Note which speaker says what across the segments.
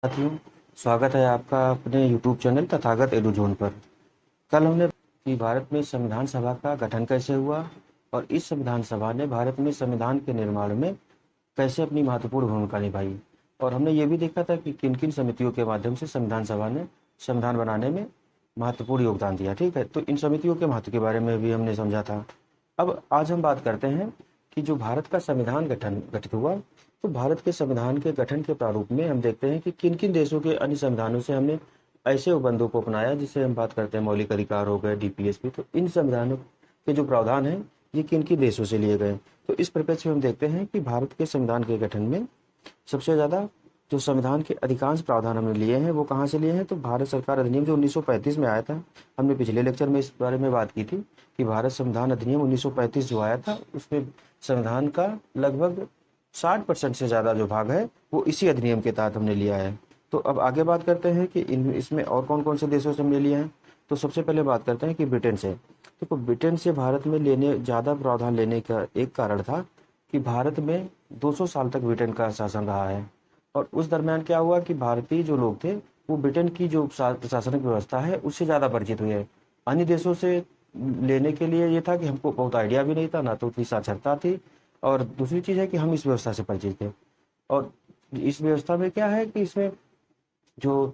Speaker 1: साथियों, स्वागत है आपका अपने यूट्यूब चैनल तथागत एडुजोन पर। कल हमने कि भारत में संविधान सभा का गठन कैसे हुआ और इस संविधान सभा ने भारत में संविधान के निर्माण में कैसे अपनी महत्वपूर्ण भूमिका निभाई। और हमने ये भी देखा था कि किन किन समितियों के माध्यम से संविधान सभा ने संविधान बनाने में महत्वपूर्ण योगदान दिया। ठीक है, तो इन समितियों के महत्व के बारे में भी हमने समझा था। अब आज हम बात करते हैं कि जो भारत का संविधान गठित हुआ, तो भारत के संविधान के गठन के प्रारूप में हम देखते हैं कि किन किन देशों के अन्य संविधानों से हमने ऐसे उपबंधों को अपनाया, जिससे हम बात करते हैं मौलिक अधिकार हो गए, डीपीएसपी। तो इन संविधानों के जो प्रावधान हैं ये किन किन देशों से लिए गए। तो इस परिप्रेक्ष्य में हम देखते हैं कि भारत के संविधान के गठन में सबसे ज़्यादा जो संविधान के अधिकांश प्रावधान हमने लिए हैं वो कहाँ से लिए हैं, तो भारत सरकार अधिनियम जो 1935 में आया था। हमने पिछले लेक्चर में इस बारे में बात की थी कि भारत संविधान अधिनियम 1935 जो आया था उसमें संविधान का लगभग 60% से ज़्यादा जो भाग है वो इसी अधिनियम के तहत हमने लिया है। तो अब आगे बात करते हैं कि इसमें और कौन कौन से देशों से हमने लिया है। तो सबसे पहले बात करते हैं कि ब्रिटेन से। तो ब्रिटेन से भारत में लेने ज़्यादा प्रावधान लेने का एक कारण था कि भारत में 200 साल तक ब्रिटेन का शासन रहा है। और उस दरमियान क्या हुआ कि भारतीय जो लोग थे वो ब्रिटेन की जो प्रशासनिक व्यवस्था है उससे ज़्यादा परिचित हुए। अन्य देशों से लेने के लिए ये था कि हमको बहुत आइडिया भी नहीं था, ना तो उतनी साक्षरता थी, और दूसरी चीज़ है कि हम इस व्यवस्था से परिचित थे। और इस व्यवस्था में क्या है कि इसमें जो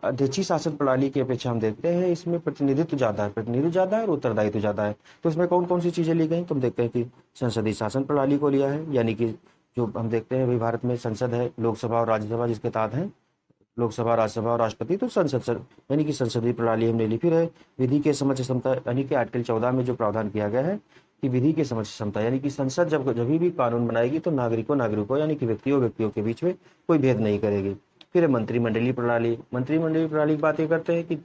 Speaker 1: अध्यक्षीय शासन प्रणाली की अपेक्षा हम देखते हैं इसमें प्रतिनिधित्व ज़्यादा है और उत्तरदायित्व ज़्यादा है। तो इसमें कौन कौन सी चीज़ें ली गई, तो हम देखते हैं कि संसदीय शासन प्रणाली को लिया है, यानी कि जो हम देखते हैं अभी भारत में संसद है, लोकसभा और राज्यसभा जिसके तहत है, लोकसभा, राज्यसभा और राष्ट्रपति। तो संसद यानी कि संसदीय प्रणाली हमने ली। फिर है विधि के समक्ष क्षमता, यानी कि आर्टिकल 14 में जो प्रावधान किया गया है कि विधि के समक्ष क्षमता, यानी कि संसद जब भी कानून बनाएगी तो नागरिकों यानी कि व्यक्तियों के बीच में कोई भेद नहीं करेगी। फिर है मंत्रिमंडलीय प्रणाली। मंत्रिमंडलीय प्रणाली की बात ये करते हैं कि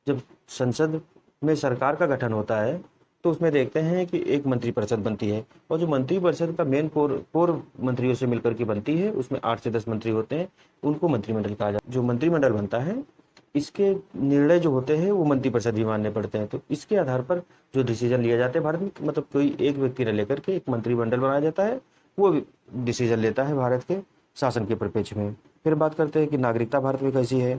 Speaker 1: जब संसद में सरकार का गठन होता है तो उसमें देखते हैं कि एक मंत्रिपरिषद बनती है, और जो मंत्रिपरिषद का मेन कोर मंत्रियों से मिलकर के बनती है, उसमें 8 से 10 मंत्री होते हैं, उनको मंत्रिमंडल कहा जाता है। जो मंत्रिमंडल बनता है इसके निर्णय जो होते हैं वो मंत्रिपरिषद भी मानने पड़ते हैं। तो इसके आधार पर जो डिसीजन लिए जाते हैं भारत में, मतलब कोई एक व्यक्ति न लेकर के एक मंत्रिमंडल बनाया जाता है, वो डिसीजन लेता है भारत के शासन के परिप्रेक्ष्य में। फिर बात करते हैं कि नागरिकता भारत में कैसी है।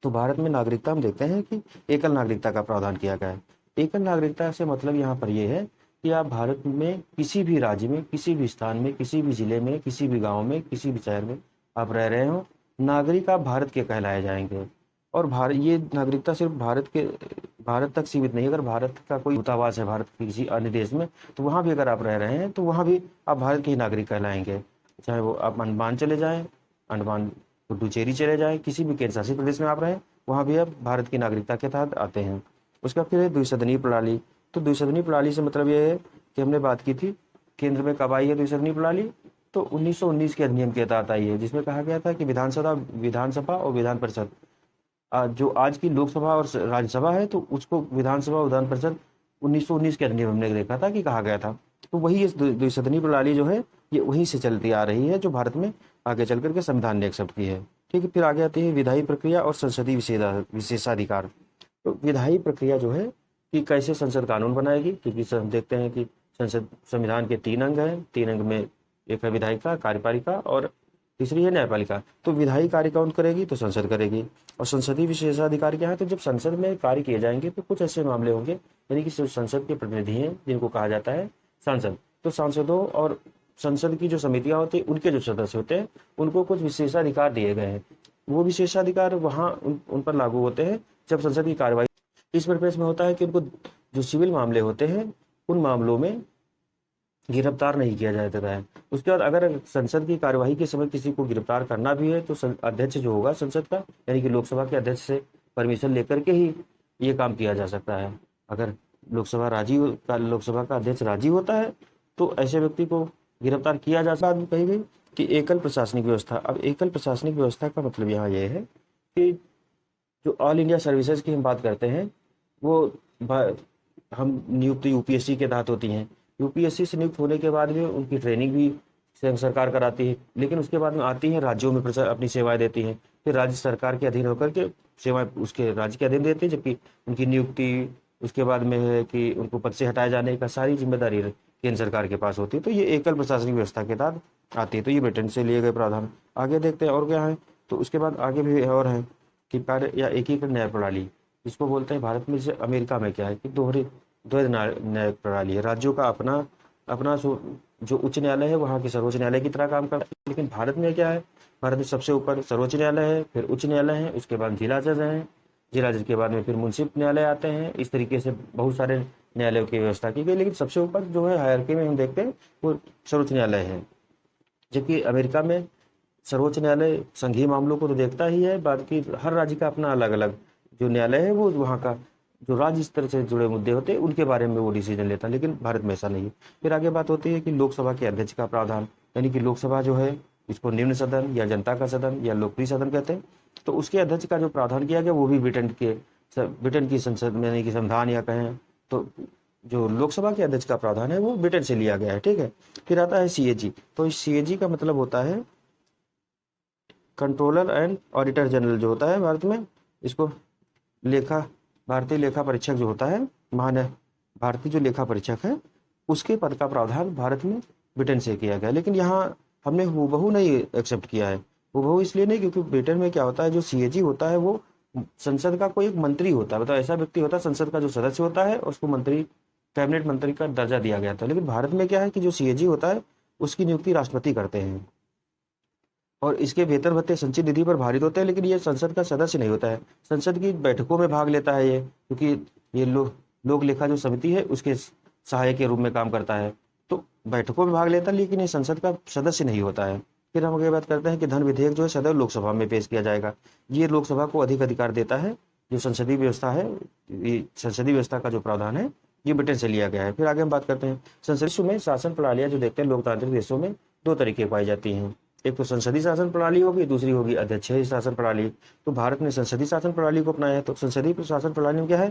Speaker 1: तो भारत में नागरिकता हम देखते हैं कि एकल नागरिकता का प्रावधान किया गया है। एकल नागरिकता से मतलब यहाँ पर ये है कि आप भारत में किसी भी राज्य में, किसी भी स्थान में, किसी भी जिले में, किसी भी गांव में, किसी भी शहर में आप रह रहे हो, नागरिक आप भारत के कहलाए जाएंगे। और ये नागरिकता सिर्फ भारत तक सीमित नहीं है। अगर भारत का कोई दूतावास है भारत के किसी अन्य देश में, तो वहाँ भी अगर आप रह रहे हैं तो वहाँ भी आप भारत के ही नागरिक कहलाएंगे। चाहे वो आप अंडमान चले जाएं, अंडमान पुडुचेरी चले जाएं, किसी भी केंद्र शासित प्रदेश में आप रहें, वहाँ भी आप भारत की नागरिकता के तहत आते हैं। उसका फिर है द्विसदनीय प्रणाली। तो द्विसदनीय प्रणाली से मतलब ये है कि हमने बात की थी केंद्र में कब आई है द्विसदनीय प्रणाली, तो 1919 के अधिनियम के तहत आई है, जिसमें कहा गया था कि विधानसभा और विधान परिषद, जो आज की लोकसभा और राज्यसभा है, तो उसको विधानसभा विधान परिषद 1919 के अधिनियम हमने देखा था कि कहा गया था। तो वही इस द्विसदनीय प्रणाली जो है ये वहीं से चलती आ रही है, जो भारत में आगे चल करके संविधान ने एक्सेप्ट की है। ठीक है, फिर आगे आती है विधायी प्रक्रिया और संसदीय विशेषाधिकार। तो विधायी प्रक्रिया जो है कि कैसे संसद कानून बनाएगी, क्योंकि हम देखते हैं कि संविधान के 3 अंग हैं। 3 अंग में एक है विधायिका, कार्यपालिका और तीसरी है न्यायपालिका। तो विधायी कार्य कौन करेगी, तो संसद करेगी। और संसदीय विशेषाधिकार क्या है, तो जब संसद में कार्य किए जाएंगे तो कुछ ऐसे मामले होंगे, यानी कि संसद के प्रतिनिधि हैं जिनको कहा जाता है सांसद। तो सांसदों और संसद की जो समितियां होती है उनके जो सदस्य होते हैं उनको कुछ विशेषाधिकार दिए गए हैं। वो विशेषाधिकार वहाँ उन पर लागू होते हैं जब संसद की कार्यवाही इस परिप्रेक्ष्य में होता है कि उनको जो सिविल मामले होते हैं उन मामलों में गिरफ्तार नहीं किया जाता है। उसके बाद अगर संसद की कार्यवाही के समय किसी को गिरफ्तार करना भी है तो अध्यक्ष जो होगा संसद का, यानी कि लोकसभा के अध्यक्ष से परमिशन लेकर के ही ये काम किया जा सकता है। अगर लोकसभा का अध्यक्ष राजी होता है तो ऐसे व्यक्ति को गिरफ्तार किया जा सकता है। कही गई कि एकल प्रशासनिक व्यवस्था। अब एकल प्रशासनिक व्यवस्था का मतलब यहाँ ये है कि जो ऑल इंडिया सर्विसेज की हम बात करते हैं वो हम नियुक्ति यूपीएससी के तहत होती हैं। यूपीएससी से नियुक्त होने के बाद में उनकी ट्रेनिंग भी स्वयं सरकार कराती है, लेकिन उसके बाद में आती है राज्यों में अपनी सेवाएं देती हैं। फिर राज्य सरकार के अधीन होकर के सेवाएं उसके राज्य के अधीन देती है, जबकि उनकी नियुक्ति उसके बाद में है कि उनको पद से हटाए जाने का सारी जिम्मेदारी केंद्र सरकार के पास होती है। तो ये एकल प्रशासनिक व्यवस्था के तहत आती है। तो ये ब्रिटेन से लिए गए प्रावधान। आगे देखते हैं और क्या है, तो उसके बाद आगे भी और है कि कार्य या एकीकृत न्याय प्रणाली, इसको बोलते हैं भारत में। जैसे अमेरिका में क्या है कि दोहरी द्वैध न्याय प्रणाली है। राज्यों का अपना अपना जो उच्च न्यायालय है वहाँ के सर्वोच्च न्यायालय की तरह काम करता है। लेकिन भारत में क्या है, भारत में सबसे ऊपर सर्वोच्च न्यायालय है, फिर उच्च न्यायालय है, उसके बाद जिला जज हैं, जिला जज के बाद में फिर मुंसिफ न्यायालय आते हैं। इस तरीके से बहुत सारे न्यायालयों की व्यवस्था की गई, लेकिन सबसे ऊपर जो है हायरार्की में हम देखते हैं वो सर्वोच्च न्यायालय है। जबकि अमेरिका में सर्वोच्च न्यायालय संघीय मामलों को तो देखता ही है, बाकी हर राज्य का अपना अलग अलग जो न्यायालय है वो वहाँ का जो राज्य स्तर से जुड़े मुद्दे होते हैं उनके बारे में वो डिसीजन लेता है। लेकिन भारत में ऐसा नहीं है। फिर आगे बात होती है कि लोकसभा के अध्यक्ष का प्रावधान, यानी कि लोकसभा जो है इसको निम्न सदन या जनता का सदन या लोकप्रिय सदन कहते हैं। तो उसके अध्यक्ष का जो प्रावधान किया गया वो भी ब्रिटेन की संसद में, यानी कि संविधान या कहें तो जो लोकसभा के अध्यक्ष का प्रावधान है वो ब्रिटेन से लिया गया है, ठीक है। फिर आता है सीएजी। तो इस सीएजी का मतलब होता है कंट्रोलर एंड ऑडिटर जनरल जो होता है भारत में, इसको भारतीय लेखा परीक्षक जो होता है, भारतीय जो लेखा परीक्षक है उसके पद का प्रावधान भारत में ब्रिटेन से किया गया। लेकिन यहाँ हमने हूबहू नहीं एक्सेप्ट किया है। हूबहू इसलिए नहीं क्योंकि ब्रिटेन में क्या होता है, जो सीएजी होता है वो संसद का कोई एक मंत्री होता है, मतलब ऐसा व्यक्ति होता है संसद का जो सदस्य होता है, उसको मंत्री, कैबिनेट मंत्री का दर्जा दिया गया था। लेकिन भारत में क्या है कि जो सीएजी होता है उसकी नियुक्ति राष्ट्रपति करते हैं और इसके वेतन भत्ते संचित निधि पर भारित होते हैं। लेकिन ये संसद का सदस्य नहीं होता है, संसद की बैठकों में भाग लेता है ये, क्योंकि ये लोक लेखा जो समिति है उसके सहायक के रूप में काम करता है, तो बैठकों में भाग लेता है, लेकिन ये संसद का सदस्य नहीं होता है। फिर हम आगे बात करते हैं कि धन विधेयक जो है सदैव लोकसभा में पेश किया जाएगा। ये लोकसभा को अधिक अधिकार देता है। जो संसदीय व्यवस्था है, ये संसदीय व्यवस्था का जो प्रावधान है ये ब्रिटेन से लिया गया है। फिर आगे हम बात करते हैं संसदीय में शासन प्रणालियां जो देखते हैं लोकतांत्रिक देशों में दो तरीके पाई जाती हैं। एक तो संसदीय शासन प्रणाली होगी, दूसरी होगी अध्यक्षीय शासन प्रणाली। तो भारत ने संसदीय शासन प्रणाली को अपनाया है। तो संसदीय शासन प्रणाली में क्या है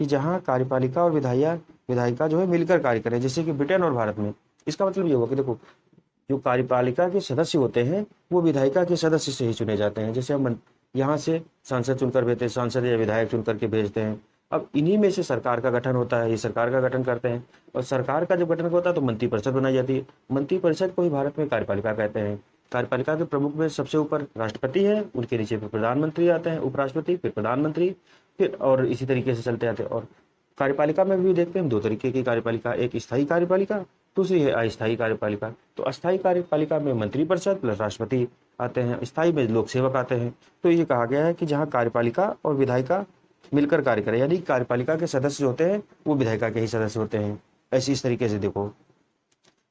Speaker 1: कि जहाँ कार्यपालिका और विधायिका जो है मिलकर कार्य करें, जैसे कि ब्रिटेन और भारत में। इसका मतलब ये हुआ कि देखो जो कार्यपालिका के सदस्य होते हैं वो विधायिका के सदस्य से ही चुने जाते हैं। जैसे हम यहाँ से सांसद चुनकर भेजते हैं, सांसद या विधायक चुन करके भेजते हैं। अब इन्हीं में से सरकार का गठन होता है, ये सरकार का गठन करते हैं। और सरकार का जब गठन होता है तो मंत्रिपरिषद बनाई जाती है। मंत्रिपरिषद को ही भारत में कार्यपालिका कहते हैं। कार्यपालिका के प्रमुख में सबसे ऊपर राष्ट्रपति है, उनके नीचे फिर प्रधानमंत्री आते हैं, उपराष्ट्रपति, फिर प्रधानमंत्री, फिर और इसी तरीके से चलते आते हैं। और कार्यपालिका में भी देखते हैं हम दो तरीके की कार्यपालिका, एक स्थायी कार्यपालिका, दूसरी है अस्थायी कार्यपालिका। तो अस्थायी कार्यपालिका में मंत्रिपरिषद प्लस राष्ट्रपति आते हैं, स्थायी में लोक सेवक आते हैं। तो ये कहा गया है कि जहाँ कार्यपालिका और विधायिका मिलकर कार्य करें, यानी कार्यपालिका के सदस्य होते हैं वो विधायिका के ही सदस्य होते हैं। ऐसी इस तरीके से देखो,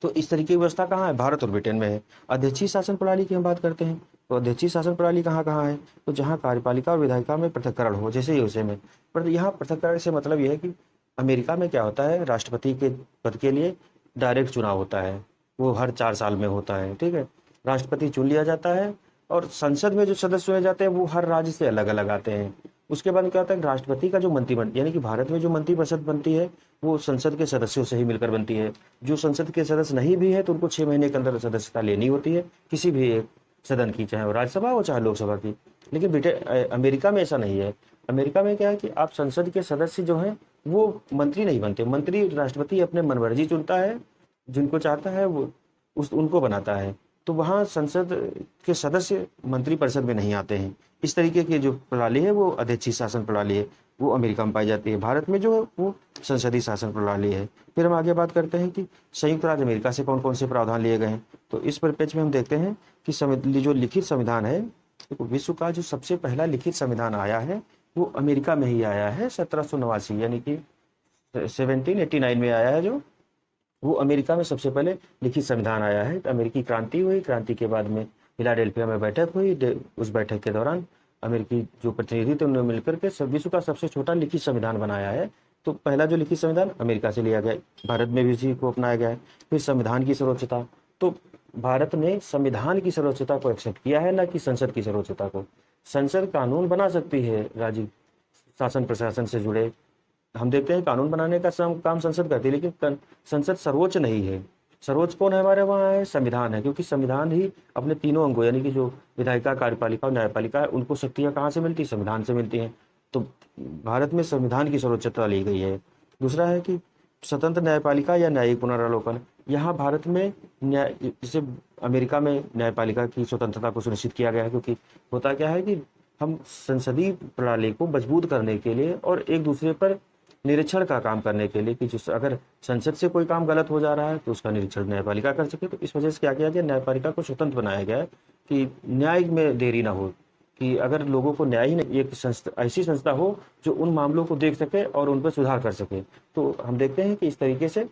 Speaker 1: तो इस तरीके की व्यवस्था कहाँ है, भारत और ब्रिटेन में है। अध्यक्षीय शासन प्रणाली की हम बात करते हैं तो अध्यक्षीय शासन प्रणाली कहाँ कहाँ है, तो जहाँ कार्यपालिका और विधायिका में पृथक्करण हो, जैसे यूएसए में। पर यहाँ पृथक्करण से मतलब यह है कि अमेरिका में क्या होता है, राष्ट्रपति के पद के लिए डायरेक्ट चुनाव होता है, वो हर 4 साल में होता है, ठीक है। राष्ट्रपति चुन लिया जाता है और संसद में जो सदस्य चुने जाते हैं वो हर राज्य से अलग अलग आते हैं। उसके बाद क्या होता है, राष्ट्रपति का जो मंत्रिमंडल, यानी कि भारत में जो मंत्रिपरिषद बनती है वो संसद के सदस्यों से ही मिलकर बनती है। जो संसद के सदस्य नहीं भी है तो उनको 6 महीने के अंदर सदस्यता लेनी होती है किसी भी एक सदन की, चाहे वो राज्यसभा हो चाहे लोकसभा की। लेकिन अमेरिका में ऐसा नहीं है। अमेरिका में क्या है कि आप संसद के सदस्य जो हैं वो मंत्री नहीं बनते, मंत्री राष्ट्रपति अपने मनमर्जी चुनता है, जिनको चाहता है वो उनको बनाता है। तो वहाँ संसद के सदस्य मंत्रिपरिषद में नहीं आते हैं। इस तरीके की जो प्रणाली है वो अध्यक्षीय शासन प्रणाली है, वो अमेरिका में पाई जाती है। भारत में जो है वो संसदीय शासन प्रणाली है। फिर हम आगे बात करते हैं कि संयुक्त राज्य अमेरिका से कौन कौन से प्रावधान लिए गए हैं। तो इस पेज में हम देखते हैं कि जो लिखित संविधान है, तो विश्व का जो सबसे पहला लिखित संविधान आया है वो अमेरिका में ही आया है 1789, यानी कि 1789 में आया है। जो वो अमेरिका में सबसे पहले लिखित संविधान आया है। तो अमेरिकी क्रांति हुई, क्रांति के बाद में फिलाडेल्फिया में बैठक हुई। उस बैठक के दौरान अमेरिकी जो प्रतिनिधि थे उन्होंने मिलकर के विश्व का सबसे छोटा लिखित संविधान बनाया है। तो पहला जो लिखित संविधान अमेरिका से लिया गया, भारत में भी उसी को अपनाया गया है। फिर संविधान की सर्वोच्चता, तो भारत ने संविधान की सर्वोच्चता को एक्सेप्ट किया है, ना कि संसद की सर्वोच्चता को। संसद कानून बना सकती है राज्य शासन प्रशासन से जुड़े, हम देखते हैं कानून बनाने का काम संसद करती है, लेकिन संसद सर्वोच्च नहीं है। सर्वोच्च कौन है हमारे वहाँ है, संविधान है, क्योंकि संविधान ही अपने तीनों अंगों, यानी कि जो विधायिका, कार्यपालिका और न्यायपालिका है, उनको शक्तियाँ कहाँ से मिलती है, संविधान से मिलती हैं। तो भारत में संविधान की सर्वोच्चता ली गई है। दूसरा है कि स्वतंत्र न्यायपालिका या न्यायिक पुनरावलोकन, यहाँ भारत में न्याय, जैसे अमेरिका में न्यायपालिका की स्वतंत्रता को सुनिश्चित किया गया है, क्योंकि होता क्या है कि हम संसदीय प्रणाली को मजबूत करने के लिए और एक दूसरे पर निरीक्षण का काम करने के लिए कि जो अगर संसद से कोई काम गलत हो जा रहा है तो उसका निरीक्षण न्यायपालिका कर सके, तो इस वजह से क्या किया गया, न्यायपालिका को स्वतंत्र बनाया गया है कि न्याय में देरी ना हो, कि अगर लोगों को न्याय ही नहीं, एक संस्था ऐसी संस्था हो जो उन मामलों को देख सके और उन पर सुधार कर सके। तो हम देखते हैं कि इस तरीके से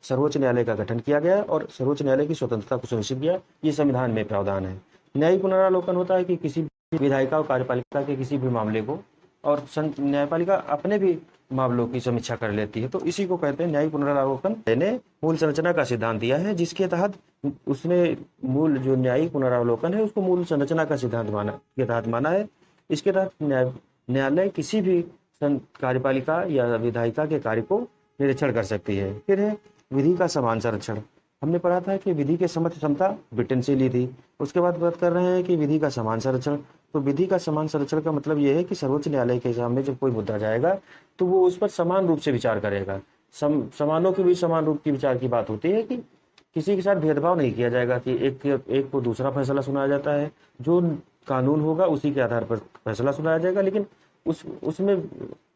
Speaker 1: सर्वोच्च न्यायालय का गठन किया गया और सर्वोच्च न्यायालय की स्वतंत्रता को सुनिश्चित किया, ये संविधान में प्रावधान है। न्यायिक पुनरावलोकन होता है कि किसी भी विधायिका और कार्यपालिका के किसी भी मामले को और न्यायपालिका अपने भी मामलों की समीक्षा कर लेती है, तो इसी को कहते हैं न्यायिक पुनरावलोकन। ने मूल संरचना का सिद्धांत दिया है, जिसके तहत उसने मूल जो न्यायिक पुनरावलोकन है उसको मूल संरचना का सिद्धांत के तहत माना है। इसके तहत न्यायालय किसी भी कार्यपालिका या विधायिका के कार्य को निरीक्षण कर सकती है। फिर है विधि का समान संरक्षण। हमने पढ़ा था कि विधि के समक्ष क्षमता ब्रिटेन से ली थी। उसके बाद बात कर रहे हैं कि विधि का समान संरक्षण। तो विधि का समान संरक्षण का मतलब यह है कि सर्वोच्च न्यायालय के सामने जब कोई मुद्दा जाएगा तो वो उस पर समान रूप से विचार करेगा। समानों के बीच समान रूप की विचार की बात होती है कि किसी के साथ भेदभाव नहीं किया जाएगा कि एक को दूसरा फैसला सुनाया जाता है, जो कानून होगा उसी के आधार पर फैसला सुनाया जाएगा, लेकिन उसमें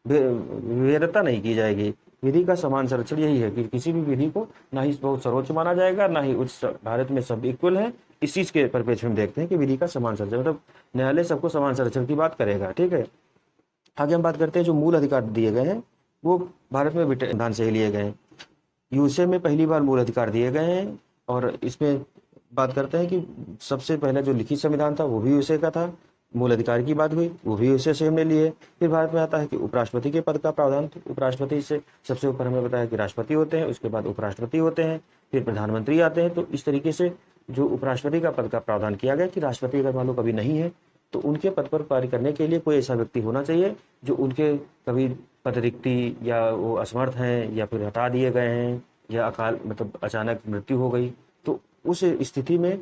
Speaker 1: विभेदता नहीं की जाएगी। विधि का समान संरक्षण यही है कि किसी भी विधि को ना ही बहुत सर्वोच्च माना जाएगा, ना ही उच्च। भारत में सब इक्वल है। इस चीज के परिप्रेक्ष्य में देखते हैं कि विधि का समान संरक्षण मतलब न्यायालय सबको समान संरक्षण की बात करेगा। ठीक है, आगे हम बात करते हैं जो मूल अधिकार दिए गए हैं वो भारत में संविधान से ही लिए गए हैं। यूएसए में पहली बार मूल अधिकार दिए गए हैं और इसमें बात करते हैं कि सबसे पहले जो लिखित संविधान था वो भी यूएसए का था। मूल अधिकार की बात हुई वो भी यूएसए से हमने लिए। फिर भारत में आता है कि उपराष्ट्रपति के पद का प्रावधान। तो उपराष्ट्रपति से सबसे ऊपर हमने बताया कि राष्ट्रपति होते हैं, उसके बाद उपराष्ट्रपति होते हैं, फिर प्रधानमंत्री आते हैं। तो इस तरीके से जो उपराष्ट्रपति का पद का प्रावधान किया गया कि राष्ट्रपति अगर मान लो कभी नहीं है तो उनके पद पर कार्य करने के लिए कोई ऐसा व्यक्ति होना चाहिए जो उनके कभी पद रिक्ति या वो असमर्थ हैं या फिर हटा दिए गए हैं या अकाल मतलब अचानक मृत्यु हो गई, तो उस स्थिति में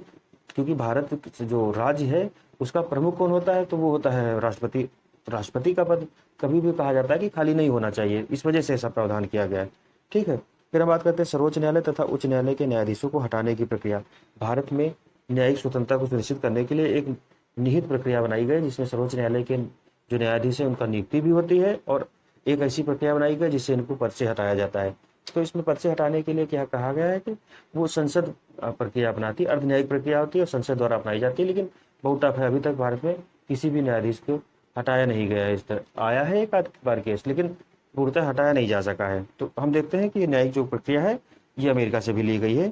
Speaker 1: क्योंकि भारत जो राज्य है उसका प्रमुख कौन होता है, तो वो होता है राष्ट्रपति। राष्ट्रपति का पद कभी भी कहा जाता है कि खाली नहीं होना चाहिए, इस वजह से ऐसा प्रावधान किया गया है। ठीक है, फिर हम बात करते हैं सर्वोच्च न्यायालय तथा उच्च न्यायालय के न्यायाधीशों को हटाने की प्रक्रिया। भारत में न्यायिक स्वतंत्रता को सुनिश्चित करने के लिए एक निहित प्रक्रिया बनाई गई जिसमें सर्वोच्च न्यायालय के जो न्यायाधीश है उनका नियुक्ति भी होती है और एक ऐसी प्रक्रिया बनाई गई जिससे इनको पद से हटाया जाता है। तो इसमें पद से हटाने के लिए क्या कहा गया है कि वो संसद प्रक्रिया अपनाती है, अर्धन्यायिक प्रक्रिया होती है और संसद द्वारा अपनाई जाती है। लेकिन बहुत टफ है, अभी तक भारत में किसी भी न्यायाधीश को हटाया नहीं गया है। इस तरह आया है एक आध बार केस, लेकिन पूर्णतः हटाया नहीं जा सका है। तो हम देखते हैं कि न्यायिक जो प्रक्रिया है ये अमेरिका से भी ली गई है,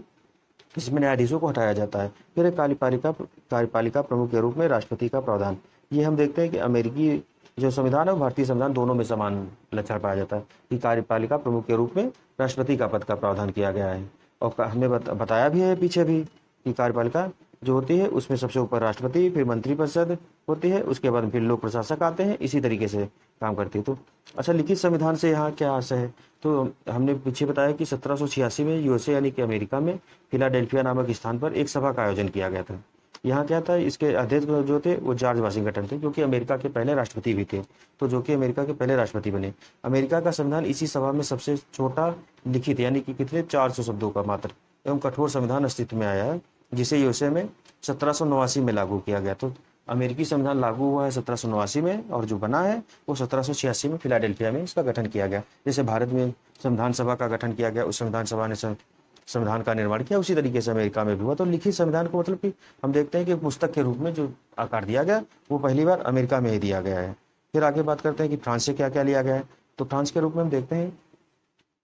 Speaker 1: इसमें न्यायाधीशों को हटाया जाता है। फिर एक कार्यपालिका प्रमुख के रूप में राष्ट्रपति का प्रावधान। ये हम देखते हैं कि अमेरिकी जो संविधान है और भारतीय संविधान दोनों में समान लक्षण पाया जाता है कि कार्यपालिका प्रमुख के रूप में राष्ट्रपति का पद का प्रावधान किया गया है। और हमने बताया भी है पीछे भी कि कार्यपालिका जो होती है उसमें सबसे ऊपर राष्ट्रपति, फिर मंत्रिपरिषद होती है, उसके बाद फिर लोक प्रशासक आते हैं, इसी तरीके से काम करती है। तो अच्छा, लिखित संविधान से यहाँ क्या आशय है, तो हमने पीछे बताया कि 1786 में यूएसए यानी कि अमेरिका में फिलाडेल्फिया नामक स्थान पर एक सभा का आयोजन किया गया था। यहाँ क्या था, इसके अध्यक्ष जो थे वो जॉर्ज वाशिंगटन थे, जो कि अमेरिका के पहले राष्ट्रपति भी थे। तो जो कि अमेरिका के पहले राष्ट्रपति बने। अमेरिका का संविधान इसी सभा में सबसे छोटा लिखित यानी कि कितने 400 शब्दों का मात्र एवं कठोर संविधान अस्तित्व में आया है, जिसे यूएसए में 1789 में लागू किया गया। तो अमेरिकी संविधान लागू हुआ है 1789 में और जो बना है वो 1786 में फिलाडेल्फिया में इसका गठन किया गया। जैसे भारत में संविधान सभा का गठन किया गया, उस संविधान सभा ने संविधान का निर्माण किया, उसी तरीके से अमेरिका में भी हुआ। तो लिखित संविधान को मतलब कि हम देखते हैं कि पुस्तक के रूप में जो आकार दिया गया वो पहली बार अमेरिका में ही दिया गया है। फिर आगे बात करते हैं कि फ्रांस से क्या क्या लिया गया है। तो फ्रांस के रूप में हम देखते हैं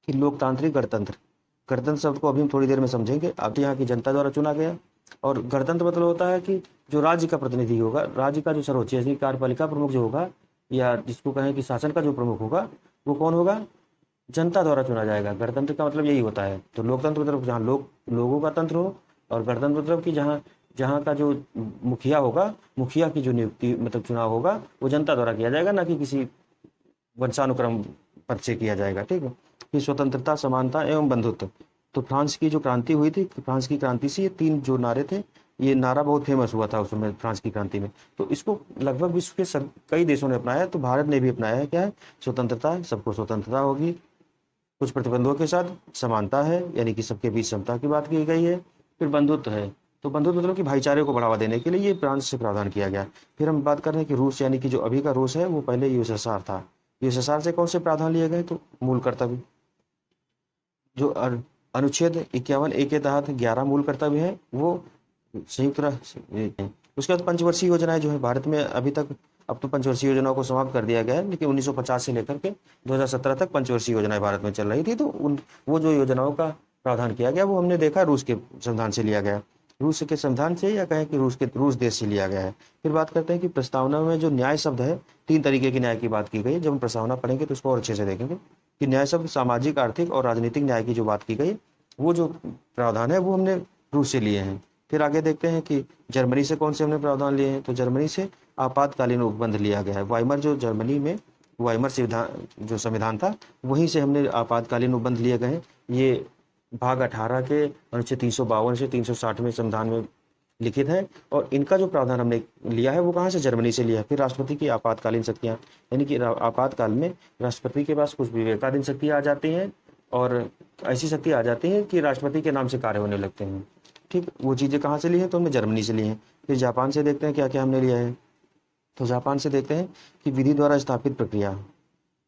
Speaker 1: कि लोकतांत्रिक गणतंत्र। गणतंत्र शब्द को अभी हम थोड़ी देर में समझेंगे। अब यहाँ की जनता द्वारा चुना गया और गणतंत्र मतलब होता है कि जो राज्य का प्रतिनिधि होगा, राज्य का जो सर्वोच्च यानी कार्यपालिका प्रमुख जो होगा या जिसको कहें कि शासन का जो प्रमुख होगा वो कौन होगा, जनता द्वारा चुना जाएगा। गणतंत्र का मतलब यही होता है। तो लोकतंत्र मतलब जहाँ लोगों का तंत्र हो और गणतंत्र मतलब कि जहाँ का जो मुखिया होगा, मुखिया की जो नियुक्ति मतलब चुनाव होगा वो जनता द्वारा किया जाएगा, ना कि किसी वंशानुक्रम पद से किया जाएगा। ठीक है, फिर स्वतंत्रता, समानता एवं बंधुत्व। तो फ्रांस की जो क्रांति हुई थी, फ्रांस की क्रांति से ये 3 जो नारे थे, ये नारा बहुत फेमस हुआ था उस समय फ्रांस की क्रांति में। तो इसको लगभग विश्व के कई देशों ने अपनाया, तो भारत ने भी अपनाया है। क्या है, स्वतंत्रता, सबको स्वतंत्रता होगी, कुछ प्रतिबंधों के साथ समानता है, यानी कि सबके बीच समता की बात की गई है। फिर बंधुत्व है, तो बंधुत्व मतलब कि भाईचारे को बढ़ावा देने के लिए ये फ्रांस से प्रावधान किया गया। फिर हम बात कर रहे हैं कि रूस, यानी कि जो अभी का रूस है वो पहले यूएसएसआर था। यूएसएसआर से कौन से प्रावधान लिए गए, तो मूल कर्तव्य, जो अनुच्छेद 51A के तहत 11 मूल कर्तव्य है वो संयुक्त राष्ट्र। उसके बाद पंचवर्षीय योजनाएं जो है भारत में अभी तक, अब तो पंचवर्षीय योजनाओं को समाप्त कर दिया गया है, लेकिन 1950 से लेकर के 2017 तक पंचवर्षीय योजनाएं भारत में चल रही थी। तो वो जो योजनाओं का प्रावधान किया गया वो हमने देखा रूस के संविधान से लिया गया, रूस के संविधान से, या कहें कि रूस देश से लिया गया है। फिर बात करते हैं कि प्रस्तावना में जो न्याय शब्द है, 3 तरीके के न्याय की बात की गई है। जब हम प्रस्तावना पढ़ेंगे तो उसको और अच्छे से देखेंगे कि न्याय शब्द सामाजिक, आर्थिक और राजनीतिक न्याय की जो बात की गई, वो जो प्रावधान है वो हमने रूस से लिए हैं। फिर आगे देखते हैं कि जर्मनी से कौन से हमने प्रावधान लिए हैं, तो जर्मनी से आपातकालीन उपबंध लिया गया है। वाइमर जो जर्मनी में वाइमर संविधान जो संविधान था, वहीं से हमने आपातकालीन उपबंध लिए गए हैं। ये भाग 18 के अनुच्छेद 352 से 360 में संविधान में लिखित है, और इनका जो प्रावधान हमने लिया है वो कहाँ से, जर्मनी से लिया है। फिर राष्ट्रपति की आपातकालीन शक्तियाँ, यानी कि आपातकाल में राष्ट्रपति के पास कुछ विवेकाधीन शक्तियाँ आ जाती हैं, और ऐसी शक्ति आ जाती है कि राष्ट्रपति के नाम से कार्य होने लगते हैं। ठीक, वो चीज़ें कहाँ से ली हैं, तो हमने जर्मनी से ली हैं। फिर जापान से देखते हैं क्या क्या हमने लिया है, तो जापान से देखते हैं कि विधि द्वारा स्थापित प्रक्रिया।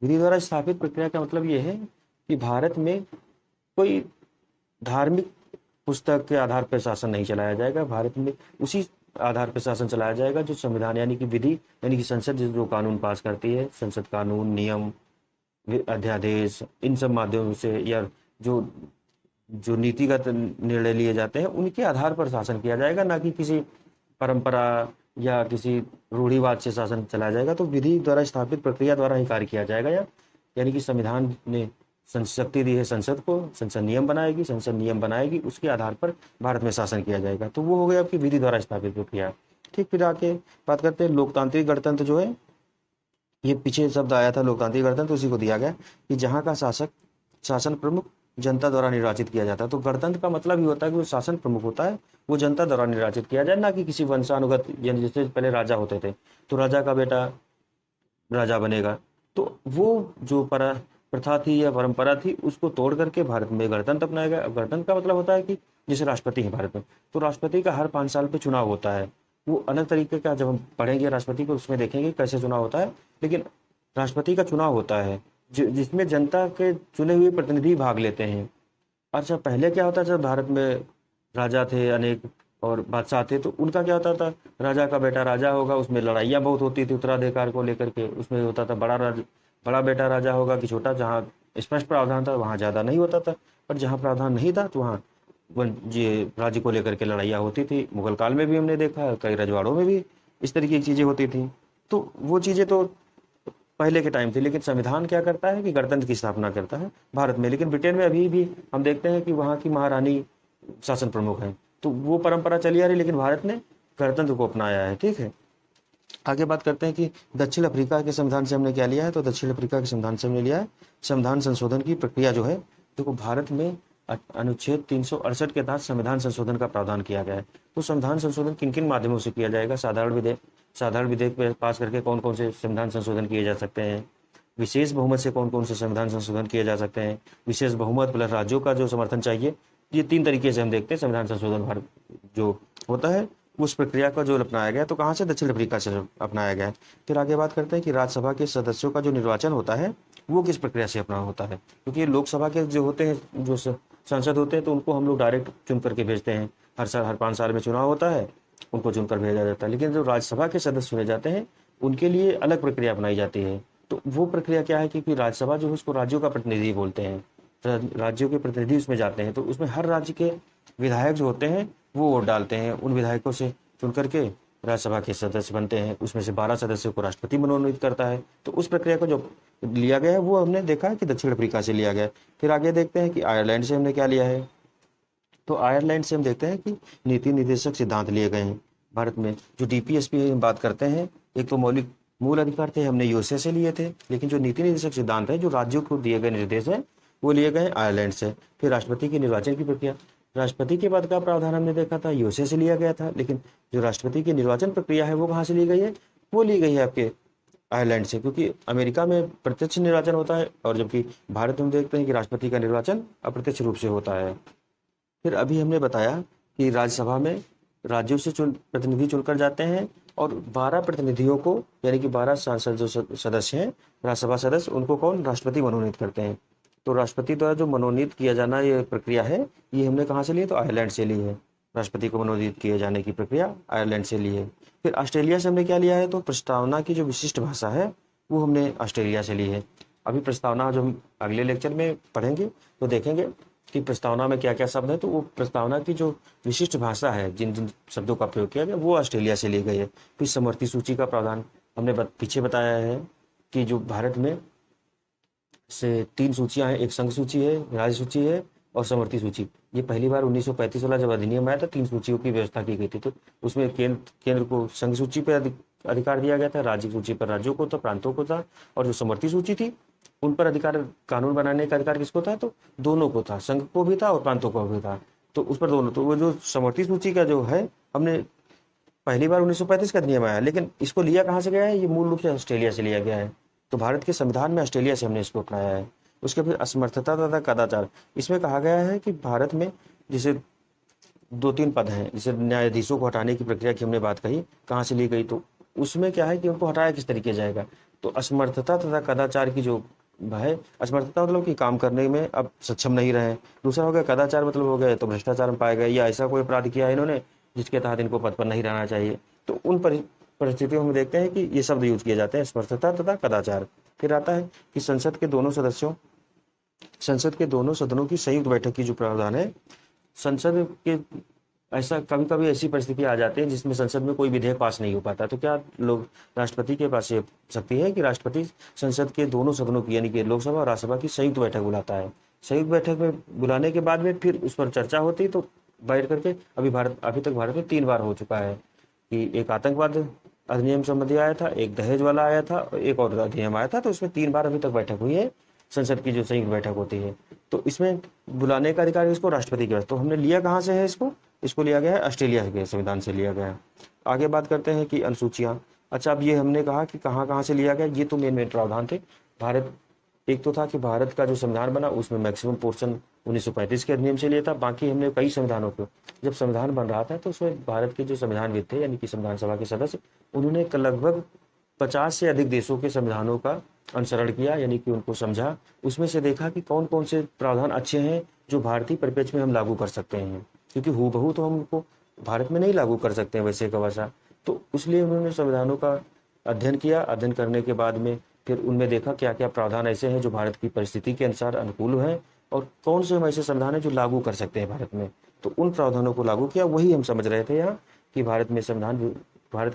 Speaker 1: विधि द्वारा स्थापित प्रक्रिया का मतलब ये है कि भारत में कोई धार्मिक पुस्तक के आधार पर शासन नहीं चलाया जाएगा, भारत में उसी आधार पर शासन चलाया जाएगा जो संविधान, यानी कि विधि, यानी कि संसद जो कानून पास करती है, संसद कानून, नियम, अध्यादेश, इन सब माध्यमों से, या जो जो नीतिगत निर्णय लिए जाते हैं उनके आधार पर शासन किया जाएगा, ना कि किसी परंपरा या किसी रूढ़िवाद से शासन चलाया जाएगा। तो विधि द्वारा स्थापित प्रक्रिया द्वारा ही कार्य किया जाएगा, यानी कि संविधान ने शक्ति दी है संसद को, संसद नियम बनाएगी, संसद नियम बनाएगी, उसके आधार पर भारत में शासन किया जाएगा। तो वो हो गया आपकी विधि द्वारा स्थापित प्रक्रिया। ठीक, फिर आके बात करते हैं लोकतांत्रिक गणतंत्र जो है, ये पीछे शब्द आया था लोकतांत्रिक गणतंत्र, उसी को दिया गया कि जहाँ का शासन प्रमुख जनता द्वारा निर्वाचित किया जाता है। तो गणतंत्र का मतलब ही होता है कि वो शासन प्रमुख होता है, वो जनता द्वारा निर्वाचित किया जाए, ना कि किसी वंशानुगत, यानी जैसे पहले राजा होते थे तो राजा का बेटा राजा बनेगा। तो वो जो प्रथा थी या परंपरा थी उसको तोड़ करके भारत में गणतंत्र अपनाया गया। गणतंत्र का मतलब होता है कि जैसे राष्ट्रपति है भारत में, तो राष्ट्रपति का हर 5 साल पे चुनाव होता है। वो अलग तरीके का, जब हम पढ़ेंगे राष्ट्रपति को उसमें देखेंगे कैसे चुनाव होता है, लेकिन राष्ट्रपति का चुनाव होता है जिसमें जनता के चुने हुए प्रतिनिधि भाग लेते हैं। अच्छा, पहले क्या होता है, जब भारत में राजा थे अनेक और बादशाह थे, तो उनका क्या होता था, राजा का बेटा राजा होगा, उसमें लड़ाइयाँ बहुत होती थी उत्तराधिकार को लेकर के। उसमें होता था बड़ा बेटा राजा होगा कि छोटा, जहाँ स्पष्ट प्रावधान था वहाँ ज़्यादा नहीं होता था, पर जहाँ प्रावधान नहीं था तो वहाँ ये राज्य को लेकर के लड़ाइयाँ होती थी। मुगल काल में भी हमने देखा, कई रजवाड़ों में भी इस तरीके की चीज़ें होती थी। तो वो चीज़ें तो पहले के टाइम थी, लेकिन संविधान क्या करता है कि गणतंत्र की स्थापना करता है भारत में। लेकिन ब्रिटेन में अभी भी हम देखते हैं कि वहाँ की महारानी शासन प्रमुख है, तो वो परंपरा चली आ रही, लेकिन भारत ने गणतंत्र को अपनाया है। ठीक है, आगे बात करते हैं कि दक्षिण अफ्रीका के संविधान से हमने क्या लिया है, तो दक्षिण अफ्रीका के संविधान से हमने लिया है संविधान संशोधन की प्रक्रिया जो है। देखो, भारत में अनुच्छेद 368 के तहत संविधान संशोधन का प्रावधान किया गया है। तो संविधान संशोधन किन किन माध्यमों से किया जाएगा, साधारण विधेयक पास करके कौन कौन से संविधान संशोधन किए जा सकते हैं, विशेष बहुमत से कौन कौन से संविधान संशोधन किए जा सकते हैं, विशेष बहुमत प्लस राज्यों का जो समर्थन चाहिए, ये 3 तरीके से हम देखते हैं संविधान संशोधन भारत जो होता है उस प्रक्रिया का जो अपनाया गया। तो कहाँ से, दक्षिण अफ्रीका से अपनाया गया है। फिर आगे बात करते हैं कि राज्यसभा के सदस्यों का जो निर्वाचन होता है वो किस प्रक्रिया से अपना होता है, क्योंकि लोकसभा के जो होते हैं, जो सांसद होते हैं, तो उनको हम लोग डायरेक्ट चुन करके भेजते हैं। हर 5 साल में चुनाव होता है, उनको चुनकर भेजा जाता है। लेकिन जो राज्यसभा के सदस्य चुने जाते हैं उनके लिए अलग प्रक्रिया अपनाई जाती है। तो वो प्रक्रिया क्या है, क्योंकि राज्यसभा जो है उसको राज्यों का प्रतिनिधि बोलते हैं, राज्यों के प्रतिनिधि उसमें जाते हैं। तो उसमें हर राज्य के विधायक जो होते हैं वो वोट डालते हैं, उन विधायकों से चुन करके राज्यसभा के सदस्य बनते हैं। उसमें से 12 सदस्यों को राष्ट्रपति मनोनीत करता है। तो उस प्रक्रिया को जो लिया गया है वो हमने देखा है कि दक्षिण अफ्रीका से लिया गया है। फिर आगे देखते हैं कि आयरलैंड से हमने क्या लिया है, तो आयरलैंड से हम देखते हैं कि नीति निर्देशक सिद्धांत लिए गए हैं भारत में। जो डीपीएसपी हम बात करते हैं, एक तो मौलिक मूल अधिकार थे, हमने यूएसए से लिए थे, लेकिन जो नीति निर्देशक सिद्धांत है, जो राज्यों को दिए गए निर्देश हैं, वो लिए गए आयरलैंड से। फिर राष्ट्रपति के निर्वाचन की प्रक्रिया, राष्ट्रपति के पद का प्रावधान हमने देखा था यूएसए से लिया गया था, लेकिन जो राष्ट्रपति की निर्वाचन प्रक्रिया है वो कहाँ से ली गई है, वो ली गई है आपके आयरलैंड से, क्योंकि अमेरिका में प्रत्यक्ष निर्वाचन होता है और जबकि भारत में देखते हैं कि राष्ट्रपति का निर्वाचन अप्रत्यक्ष रूप से होता है। फिर अभी हमने बताया कि राज्यसभा में राज्यों से प्रतिनिधि चुनकर जाते हैं और 12 प्रतिनिधियों को, यानी कि 12 सांसद जो सदस्य हैं राज्यसभा सदस्य, उनको कौन, राष्ट्रपति मनोनीत करते हैं। तो राष्ट्रपति द्वारा जो मनोनीत किया जाना ये प्रक्रिया है, ये हमने कहाँ से ली है, तो आयरलैंड से ली है। राष्ट्रपति को मनोनीत किए जाने की प्रक्रिया आयरलैंड से ली है। फिर ऑस्ट्रेलिया से हमने क्या लिया है, तो प्रस्तावना की जो विशिष्ट भाषा है वो हमने ऑस्ट्रेलिया से ली है। अभी प्रस्तावना जो हम अगले लेक्चर में पढ़ेंगे तो देखेंगे कि प्रस्तावना में क्या क्या शब्द है, तो वो प्रस्तावना की जो विशिष्ट भाषा है, जिन जिन शब्दों का प्रयोग किया गया, वो ऑस्ट्रेलिया से ली गई है। फिर समवर्ती सूची का प्रावधान हमने पीछे बताया है कि जो भारत में से 3 सूचियां हैं, एक संघ सूची है, राज्य सूची है और समवर्ती सूची। ये पहली बार 1935 वाला जब अधिनियम आया था 3 सूचियों की व्यवस्था की गई थी। तो उसमें केंद्र को संघ सूची पर अधिकार दिया गया था, राज्य सूची पर राज्यों को था, प्रांतों को था, और जो समवर्ती सूची थी उन पर अधिकार, कानून बनाने का अधिकार किसको था, तो दोनों को था, संघ को भी था और प्रांतों को भी था। तो उस पर दोनों, तो वो जो समवर्ती सूची का जो है, हमने पहली बार 1935 का अधिनियम आया, लेकिन इसको लिया कहाँ से गया है, ये मूल रूप से ऑस्ट्रेलिया से लिया गया है। तो भारत के संविधान में ऑस्ट्रेलिया से हमने इसको अपनाया है। उसके फिर असमर्थता तथा कदाचार, इसमें कहा गया है कि भारत में जैसे 2-3 पद हैं, जैसे न्यायाधीशों को हटाने की प्रक्रिया की हमने बात कही, कहाँ से ली गई, तो उसमें क्या है कि उनको हटाया किस तरीके जाएगा। तो असमर्थता तथा कदाचार की जो है, असमर्थता मतलब कि काम करने में अब सक्षम नहीं रहे। दूसरा हो गया कदाचार, मतलब हो गया तो भ्रष्टाचार में पाए गए या ऐसा कोई अपराध किया है इन्होंने जिसके तहत इनको पद पर नहीं रहना चाहिए। तो उन परिस्थितियों में देखते हैं कि ये शब्द यूज किए जाते हैं, असमर्थता तथा कदाचार। फिर आता है कि संसद के दोनों सदनों की संयुक्त बैठक की जो प्रावधान है, संसद के ऐसा कभी कभी ऐसी परिस्थिति आ जाती है जिसमें संसद में कोई विधेयक पास नहीं हो पाता, तो क्या लोग राष्ट्रपति के पास ये शक्ति है कि राष्ट्रपति संसद के दोनों सदनों की, यानी कि लोकसभा और राज्यसभा की संयुक्त बैठक बुलाता है। संयुक्त बैठक में बुलाने के बाद में फिर उस पर चर्चा होती, तो बैठ करके अभी तक भारत में 3 बार हो चुका है कि एक आतंकवाद अधिनियम संबंधी आया था, एक दहेज वाला आया था और एक और अधिनियम आया था। तो इसमें 3 बार अभी तक बैठक हुई है, संसद की जो संयुक्त बैठक होती है। तो इसमें बुलाने का अधिकार इसको राष्ट्रपति के पास। तो हमने लिया कहाँ से है, इसको लिया गया है ऑस्ट्रेलिया के संविधान से लिया गया है। आगे बात करते हैं कि अनुसूचियाँ। अच्छा, अब ये हमने कहा कि कहाँ कहाँ से लिया गया, ये तो मेन प्रावधान थे। भारत, एक तो था कि भारत का जो संविधान बना उसमें मैक्सिमम पोर्शन 1935 के अधिनियम से लिया था। बाकी हमने कई संविधानों को, जब संविधान बन रहा था तो उसमें भारत के जो संविधानविद थे, यानी कि संविधान सभा के सदस्य, उन्होंने लगभग 50 से अधिक देशों के संविधानों का अनुसरण किया, यानी कि उनको समझा। उसमें से देखा कि कौन कौन से प्रावधान अच्छे हैं जो भारतीय परिप्रेक्ष्य में हम लागू कर सकते हैं, क्योंकि हूबहू तो हम उनको भारत में नहीं लागू कर सकते हैं वैसे का वैसा। तो इसलिए उन्होंने संविधानों का अध्ययन किया। अध्ययन करने के बाद में फिर उनमें देखा क्या क्या प्रावधान ऐसे हैं जो भारत की परिस्थिति के अनुसार अनुकूल हैं और कौन से हम ऐसे संविधान हैं जो लागू कर सकते हैं भारत में। तो उन प्रावधानों को लागू किया। वही हम समझ रहे थे यहाँ कि भारत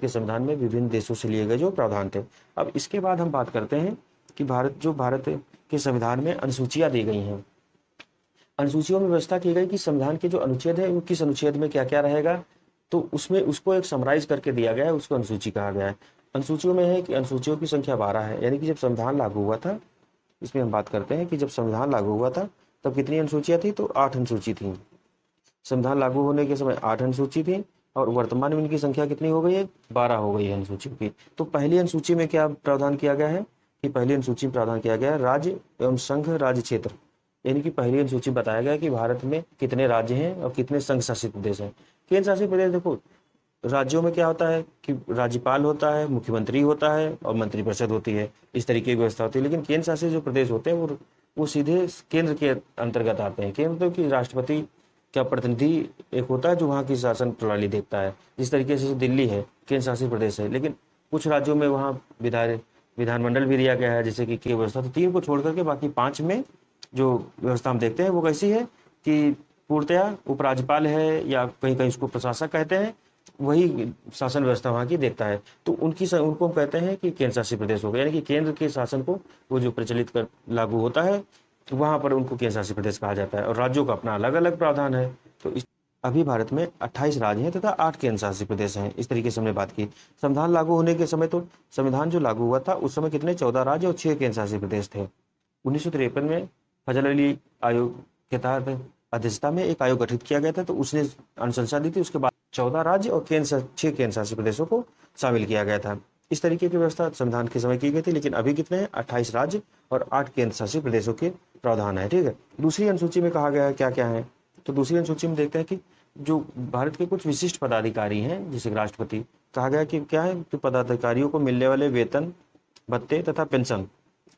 Speaker 1: के संविधान में विभिन्न देशों से लिए गए जो प्रावधान थे। अब इसके बाद हम बात करते हैं कि भारत के संविधान में अनुसूचियाँ दी गई हैं। अनुसूचियों में व्यवस्था की गई कि संविधान के जो अनुच्छेद है वो किस अनुच्छेद में क्या क्या रहेगा, तो उसमें उसको एक समराइज करके दिया गया है, उसको अनुसूची कहा गया है। अनुसूचियों में है कि अनुसूचियों की संख्या 12 है, यानी कि जब संविधान लागू हुआ था, इसमें हम बात करते हैं कि जब संविधान लागू हुआ था तब कितनी अनुसूचियाँ थी, तो 8 अनुसूची थी। संविधान लागू होने के समय 8 अनुसूची थी और वर्तमान में इनकी संख्या कितनी हो गई है, 12 हो गई है अनुसूचियों की। तो पहली अनुसूची में क्या प्रावधान किया गया है कि पहली अनुसूची में प्रावधान किया गया है राज्य एवं संघ राज्य क्षेत्र, यानी कि पहली अनुसूची बताया गया कि भारत में कितने राज्य हैं और कितने संघ शासित प्रदेश हैं। केंद्र शासित प्रदेश, देखो राज्यों में क्या होता है कि राज्यपाल होता है, मुख्यमंत्री होता है और मंत्रिपरिषद होती है, इस तरीके की व्यवस्था होती है। लेकिन केंद्र शासित जो प्रदेश होते हैं वो सीधे केंद्र के अंतर्गत आते हैं। केंद्र मतलब कि राष्ट्रपति का प्रतिनिधि एक होता है जो वहाँ की शासन प्रणाली देखता है। जिस तरीके से दिल्ली है केंद्र शासित प्रदेश है, लेकिन कुछ राज्यों में वहाँ विधानमंडल भी दिया गया है, जैसे कि व्यवस्था। तो 3 को छोड़ करके बाकी 5 में जो व्यवस्था हम देखते हैं वो कैसी है कि पूर्णतया उपराज्यपाल है या कहीं कहीं उसको प्रशासक कहते हैं, वही शासन व्यवस्था वहाँ की देखता है। तो उनको हम कहते हैं कि केंद्र शासित प्रदेश हो गया, यानी कि केंद्र के शासन को वो जो प्रचलित कर लागू होता है वहाँ पर उनको केंद्र शासित प्रदेश कहा जाता है। और राज्यों का अपना अलग अलग प्रावधान है। तो अभी भारत में 28 राज्य हैं तथा 8 केंद्र शासित प्रदेश हैं। इस तरीके से हमने बात की। संविधान लागू होने के समय, तो संविधान जो लागू हुआ था उस समय कितने 14 राज्य और 6 केंद्र शासित प्रदेश थे। 1953 में फजल अली आयोग के तहत अध्यक्षता में एक आयोग गठित किया गया था, तो उसने अनुशंसा दी थी। उसके बाद 14 राज्य और 6 केंद्र शासित प्रदेशों को शामिल किया गया था। इस तरीके की व्यवस्था संविधान के समय की गई थी। लेकिन अभी कितने हैं? 28 राज्य और 8 केंद्र शासित प्रदेशों के प्रावधान है। ठीक है, दूसरी अनुसूची में कहा गया है क्या क्या है। तो दूसरी अनुसूची में देखते हैं कि जो भारत के कुछ विशिष्ट पदाधिकारी हैं, जैसे राष्ट्रपति, कहा गया कि क्या है, तो पदाधिकारियों को मिलने वाले वेतन, भत्ते तथा पेंशन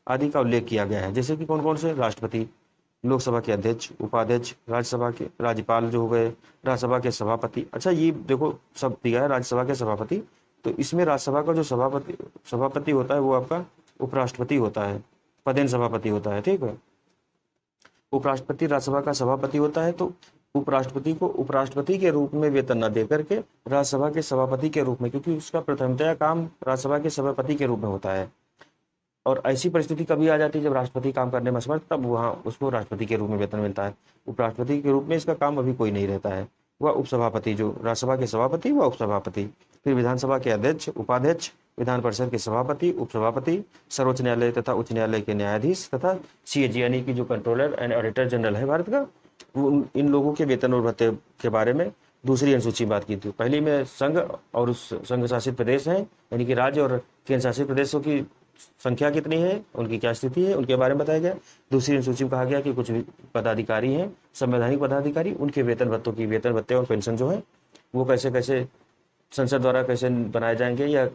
Speaker 1: आदि का उल्लेख किया गया है। जैसे कि कौन कौन से? राष्ट्रपति, लोकसभा के अध्यक्ष, उपाध्यक्ष, राज्यसभा के राज्यपाल जो हो गए, राज्यसभा के सभापति। अच्छा, ये देखो सब दिया है, राज्यसभा के सभापति। तो इसमें राज्यसभा का जो सभापति होता है वो आपका उपराष्ट्रपति होता है, पदेन सभापति होता है। ठीक है, उपराष्ट्रपति राज्यसभा का सभापति होता है। तो उपराष्ट्रपति को उपराष्ट्रपति के रूप में वेतन न दे करके राज्यसभा के सभापति के रूप में, क्योंकि उसका प्रथमतया काम राज्यसभा के सभापति के रूप में होता है। और ऐसी परिस्थिति कभी आ जाती है जब राष्ट्रपति काम करने में असमर्थ, तब वहाँ उसको राष्ट्रपति के रूप में वेतन मिलता है। उपराष्ट्रपति के रूप में इसका काम अभी कोई नहीं रहता है। वह उपसभापति, जो राज्यसभा के सभापति, वह उपसभापति। फिर विधानसभा के अध्यक्ष, उपाध्यक्ष, विधान परिषद के सभापति, उपसभापति, सर्वोच्च न्यायालय तथा उच्च न्यायालय के न्यायाधीश तथा सीएजी यानी कि जो कंट्रोलर एंड ऑडिटर जनरल है भारत का, इन लोगों के वेतन और भत्ते के बारे में दूसरी अनुसूची बात की थी। पहली में संघ और उस संघ शासित प्रदेश हैं, यानी कि राज्य और केंद्र शासित प्रदेशों की संख्या कितनी है, उनकी क्या स्थिति है, उनके बारे में बताया गया। दूसरी अनुसूची में कहा गया कि कुछ पदाधिकारी हैं, संवैधानिक पदाधिकारी, उनके वेतन भत्तों की, वेतन भत्ते और पेंशन जो है वो कैसे कैसे संसद द्वारा कैसे बनाए जाएंगे, या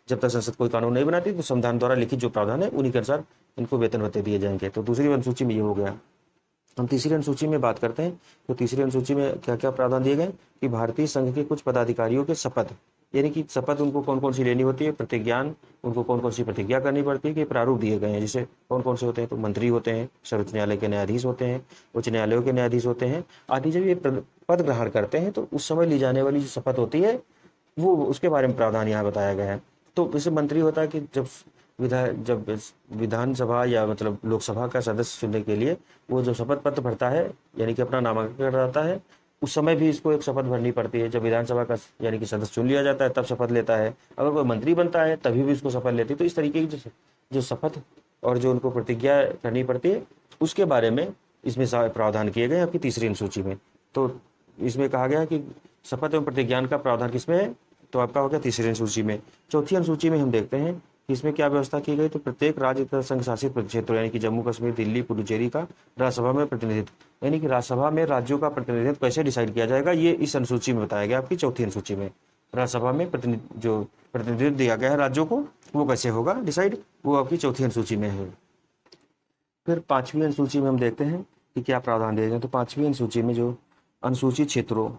Speaker 1: जब तक संसद कोई कानून नहीं बनाती तो संविधान द्वारा लिखित जो प्रावधान है उन्हीं के अनुसार इनको वेतन भत्ते दिए जाएंगे। तो दूसरी अनुसूची में ये हो गया। हम तीसरी अनुसूची में बात करते हैं। तो तीसरी अनुसूची में क्या क्या प्रावधान दिए गए कि भारतीय संघ के कुछ पदाधिकारियों के शपथ, यानी कि शपथ उनको कौन कौन सी लेनी होती है, प्रतिज्ञान उनको कौन कौन सी प्रतिज्ञा करनी पड़ती है, कि प्रारूप दिए गए हैं। जैसे कौन कौन से होते हैं? तो मंत्री होते हैं, सर्वोच्च न्यायालय के न्यायाधीश होते हैं, उच्च न्यायालयों के न्यायाधीश होते हैं आदि। जब ये पद ग्रहण करते हैं तो उस समय ली जाने वाली जो शपथ होती है वो, उसके बारे में प्रावधान यहाँ बताया गया है। तो जैसे मंत्री होता है कि जब विधानसभा या मतलब लोकसभा का सदस्य चुनने के लिए वो जो शपथ पत्र भरता है, यानी कि अपना नामांकन कराता है, उस समय भी इसको एक शपथ भरनी पड़ती है। जब विधानसभा का यानी कि सदस्य चुन लिया जाता है तब शपथ लेता है, अगर कोई मंत्री बनता है तभी भी उसको शपथ लेती है। तो इस तरीके की जो शपथ और जो उनको प्रतिज्ञा करनी पड़ती है उसके बारे में इसमें प्रावधान किए गए आपकी तीसरी अनुसूची में। तो इसमें कहा गया कि शपथ एवं प्रतिज्ञान का प्रावधान किसमें है? तो आपका हो गया तीसरी अनुसूची में। चौथी अनुसूची में हम देखते हैं कि इसमें क्या व्यवस्था की गई। तो प्रत्येक राज्य तथा संघ शासित क्षेत्रों यानी कि जम्मू कश्मीर, दिल्ली, पुडुचेरी का राज्यसभा में प्रतिनिधित्व, यानी कि राज्यसभा में राज्यों का प्रतिनिधित्व कैसे डिसाइड किया जाएगा, ये इस अनुसूची में बताया गया आपकी चौथी अनुसूची में। राज्यसभा में जो प्रतिनिधित्व दिया गया है राज्यों को, वो कैसे होगा डिसाइड, वो आपकी चौथी अनुसूची में है। फिर पांचवी अनुसूची में हम देखते हैं कि क्या प्रावधान दिए गए। तो पांचवी अनुसूची में जो अनुसूचित क्षेत्रों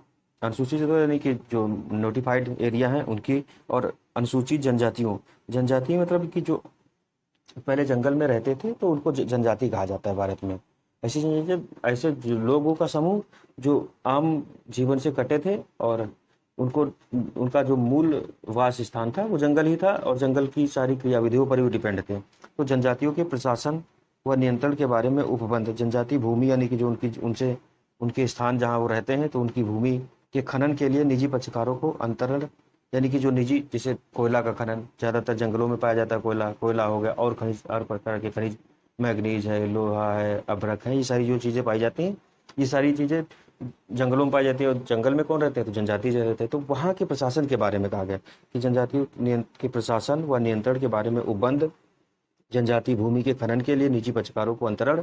Speaker 1: यानी कि जो नोटिफाइड एरिया हैं उनकी, और अनुसूचित जनजातियों मतलब कि जो पहले जंगल में रहते थे तो उनको जनजाति कहा जाता है भारत में। ऐसे जो लोगों का समूह जो आम जीवन से कटे थे और उनका जो मूल वास स्थान था वो जंगल ही था और जंगल की सारी क्रियाविधियों पर भी डिपेंड थे। तो जनजातियों के प्रशासन व नियंत्रण के बारे में उपबंध, जनजाति भूमि यानी कि जो उनके स्थान जहाँ वो रहते हैं तो उनकी भूमि के खनन के लिए निजी पक्षकारों को अंतरण, यानी कि जो निजी, जैसे कोयला का खनन ज़्यादातर जंगलों में पाया जाता है, कोयला हो गया और खनिज और प्रकार के खनिज, मैग्नीज है, लोहा है, अभ्रक है, ये सारी जो चीज़ें पाई जाती हैं ये सारी चीज़ें जंगलों में पाई जाती है। और जंगल में कौन रहते हैं? तो जनजाति जो रहते हैं। तो वहाँ के प्रशासन के बारे में कहा गया कि जनजातियों के प्रशासन व नियंत्रण के बारे में उपबंध, जनजाति भूमि के खनन के लिए निजी पक्षकारों को अंतरण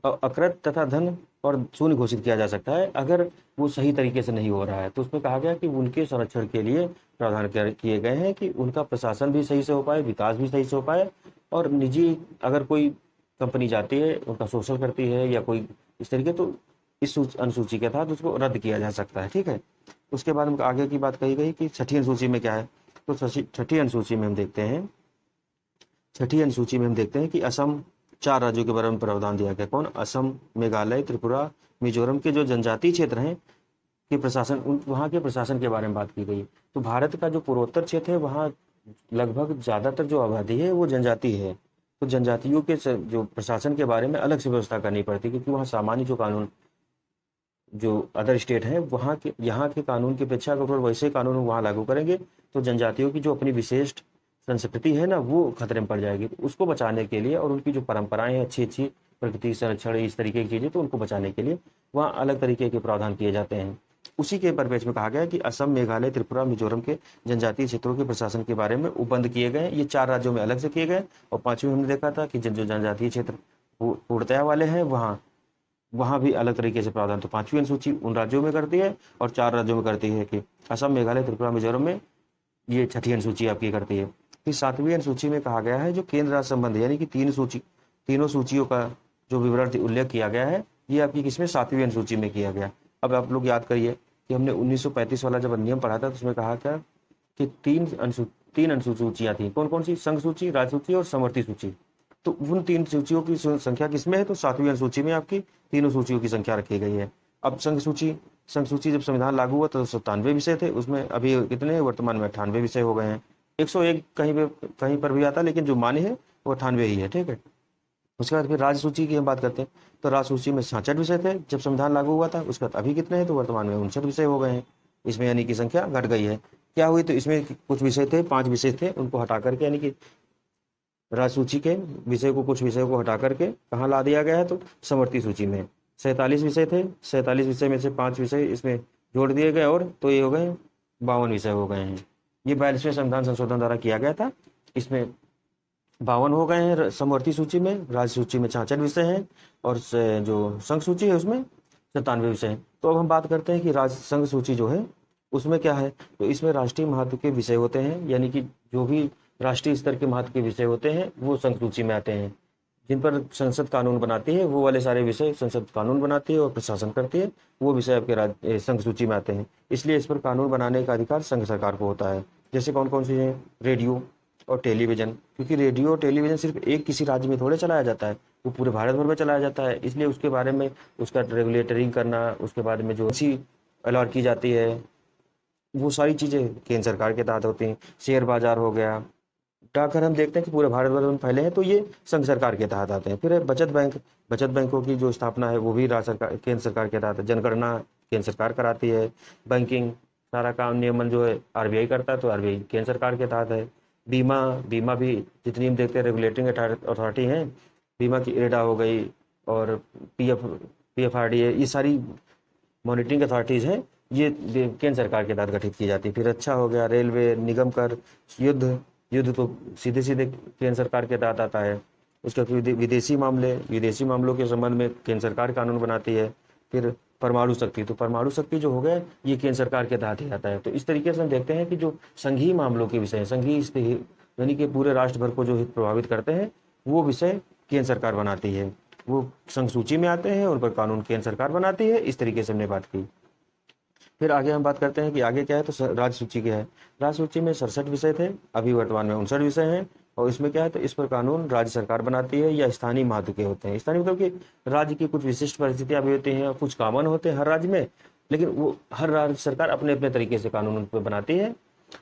Speaker 1: और अकृत तथा धन और शून्य घोषित किया जा सकता है अगर वो सही तरीके से नहीं हो रहा है। तो उसमें कहा गया कि उनके संरक्षण के लिए प्रावधान किए गए हैं कि उनका प्रशासन भी सही से हो पाए, विकास भी सही से हो पाए, और निजी अगर कोई कंपनी जाती है उनका शोषण करती है या कोई इस तरीके, तो इस अनुसूची के तहत उसको रद्द किया जा सकता है। ठीक है, उसके बाद में आगे की बात कही गई कि छठी अनुसूची में क्या है। तो छठी अनुसूची में हम देखते हैं कि असम, 4 राज्यों के बारे में प्रावधान दिया गया। कौन? असम, मेघालय, त्रिपुरा, मिजोरम के जो जनजातीय क्षेत्र हैं के प्रशासन, वहाँ के प्रशासन के बारे में बात की गई। तो भारत का जो पूर्वोत्तर क्षेत्र है वहाँ लगभग ज़्यादातर जो आबादी है वो जनजाति है। तो जनजातियों के जो प्रशासन के बारे में अलग से व्यवस्था करनी पड़ती है, क्योंकि वहाँ सामान्य जो कानून जो अदर स्टेट हैं वहाँ के यहाँ के कानून की अपेक्षा अगर वैसे कानून वहाँ लागू करेंगे तो जनजातियों की जो अपनी विशेष संस्कृति है ना वो खतरे में पड़ जाएगी। तो उसको बचाने के लिए और उनकी जो परंपराएं हैं, अच्छी प्रकृति संरक्षण, इस तरीके की चीज़ें, तो उनको बचाने के लिए वहाँ अलग तरीके के प्रावधान किए जाते हैं। उसी के परिप्रेक्ष्य में कहा गया है कि असम, मेघालय, त्रिपुरा, मिजोरम के जनजातीय क्षेत्रों के प्रशासन के बारे में उपबंध किए गए हैं। ये 4 राज्यों में अलग से किए गए। और 5वीं हमने देखा था कि जो जनजातीय क्षेत्र पूर्णतया वाले हैं वहाँ वहाँ भी अलग तरीके से प्रावधान। तो 5वीं अनुसूची उन राज्यों में करती है और 4 राज्यों में करती है कि असम, मेघालय, त्रिपुरा, मिजोरम में। ये 6ठी अनुसूची आपकी करती है। फिर 7वीं अनुसूची में कहा गया है जो केंद्र राज्य संबंध, यानी कि तीनों सूचियों का जो विवरण उल्लेख किया गया है, ये आपकी किसमें 7वीं अनुसूची में किया गया। अब आप लोग याद करिए कि हमने 1935 वाला जब नियम पढ़ा था तो उसमें कहा था कि तीन अनुसूचियां थी। कौन कौन सी? संघ सूची, राज्य सूची और समवर्ती सूची। तो उन 3 सूचियों की संख्या किसमें है? तो 7वीं अनुसूची में आपकी तीनों सूचियों की संख्या रखी गई है। अब संघ सूची जब संविधान लागू हुआ तो 97 विषय थे, उसमें अभी कितने वर्तमान में 98 विषय हो गए हैं। 101 कहीं पर भी आता, लेकिन जो मान्य है वो 98 ही है। ठीक है। उसके बाद फिर राज्य सूची की हम बात करते हैं तो राज्य सूची में 66 विषय थे जब संविधान लागू हुआ था। उसके बाद अभी कितने हैं? तो वर्तमान में 59 विषय हो गए हैं। इसमें यानी कि संख्या घट गई है। क्या हुई? तो इसमें कुछ विषय थे, 5 विषय थे, उनको हटा करके, यानी कि राज्य सूची के विषय को, कुछ विषयों को हटा करके कहाँ ला दिया गया है? तो समवर्ती सूची में 47 विषय थे। 47 विषय में से 5 विषय इसमें जोड़ दिए गए, और तो ये हो गए 52 विषय हो गए हैं। ये 42वें संविधान संशोधन द्वारा किया गया था। इसमें 52 हो गए हैं समवर्ती सूची में। राज्य सूची में 66 विषय हैं और जो संघ सूची है उसमें 97 विषय हैं। तो अब हम बात करते हैं कि राज्य संघ सूची जो है उसमें क्या है। तो इसमें राष्ट्रीय महत्व के विषय होते हैं, यानी कि जो भी राष्ट्रीय स्तर के महत्व के विषय होते हैं वो संघ सूची में आते हैं। जिन पर संसद कानून बनाती है वो वाले सारे विषय संसद कानून बनाती है और प्रशासन करती है, वो विषय आपके संघ सूची में आते हैं। इसलिए इस पर कानून बनाने का अधिकार संघ सरकार को होता है। जैसे कौन कौन सी हैं? रेडियो और टेलीविजन, क्योंकि रेडियो और टेलीविजन सिर्फ एक किसी राज्य में थोड़े चलाया जाता है, वो पूरे भारत भर में चलाया जाता है। इसलिए उसके बारे में उसका रेगुलेटरिंग करना, उसके बारे में जो अच्छी अलॉट की जाती है, वो सारी चीज़ें केंद्र सरकार के तहत होती हैं। शेयर बाजार हो गया, डाकघर हम देखते हैं कि पूरे भारत भर में फैले हैं, तो ये संघ सरकार के तहत आते हैं। फिर बचत बैंकों की जो स्थापना है वो भी राज्य सरकार, केंद्र सरकार के तहत है। जनगणना केंद्र सरकार कराती है। बैंकिंग सारा काम नियमन जो है आरबीआई करता है, तो आरबीआई केंद्र सरकार के तहत है। बीमा भी जितनी हम देखते हैं रेगुलेटिंग अथॉरिटी हैं, बीमा की इरडा हो गई और पीएफआरडीए, ये सारी मॉनिटरिंग अथॉरिटीज़ हैं, ये केंद्र सरकार के तहत गठित की जाती है। फिर अच्छा हो गया रेलवे, निगम कर, युद्ध तो सीधे सीधे केंद्र सरकार के तहत आता है। उसके बाद विदेशी मामलों के संबंध में केंद्र सरकार कानून बनाती है। फिर परमाणु शक्ति जो हो गया ये केंद्र सरकार के तहत ही आता है। तो इस तरीके से हम देखते हैं कि जो संघीय मामलों के विषय, संघीय यानी कि पूरे राष्ट्र भर को जो हित प्रभावित करते हैं, वो विषय केंद्र सरकार बनाती है। वो संघ सूची में आते हैं, उन पर कानून केंद्र सरकार बनाती है। इस तरीके से हमने बात की। फिर आगे हम बात करते हैं कि आगे क्या है। तो राज्य सूची क्या है? राज्य सूची में 67 विषय थे, अभी वर्तमान में 59 विषय हैं। और इसमें क्या है? तो इस पर कानून राज्य सरकार बनाती है या स्थानीय महत्व के होते हैं। स्थानीय मतलब कि राज्य की कुछ विशिष्ट परिस्थितियां भी होती हैं, कुछ कॉमन होते हैं हर राज्य में, लेकिन वो हर राज्य सरकार अपने अपने तरीके से कानून उन पर बनाती है।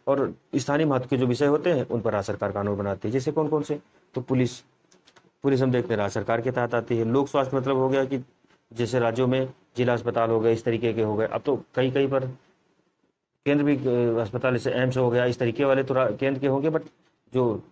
Speaker 1: और स्थानीय महत्व के जो विषय होते हैं उन पर राज्य सरकार कानून बनाती है। जैसे कौन कौन से? तो पुलिस हम देखते हैं राज्य सरकार के तहत आती है। लोक स्वास्थ्य मतलब हो गया कि जैसे राज्यों में जिला अस्पताल हो गए, इस तरीके के हो गए। अब तो कई पर केंद्र भी अस्पताल, जैसे एम्स हो गया, इस तरीके वाले तो केंद्र के होंगे, बट जो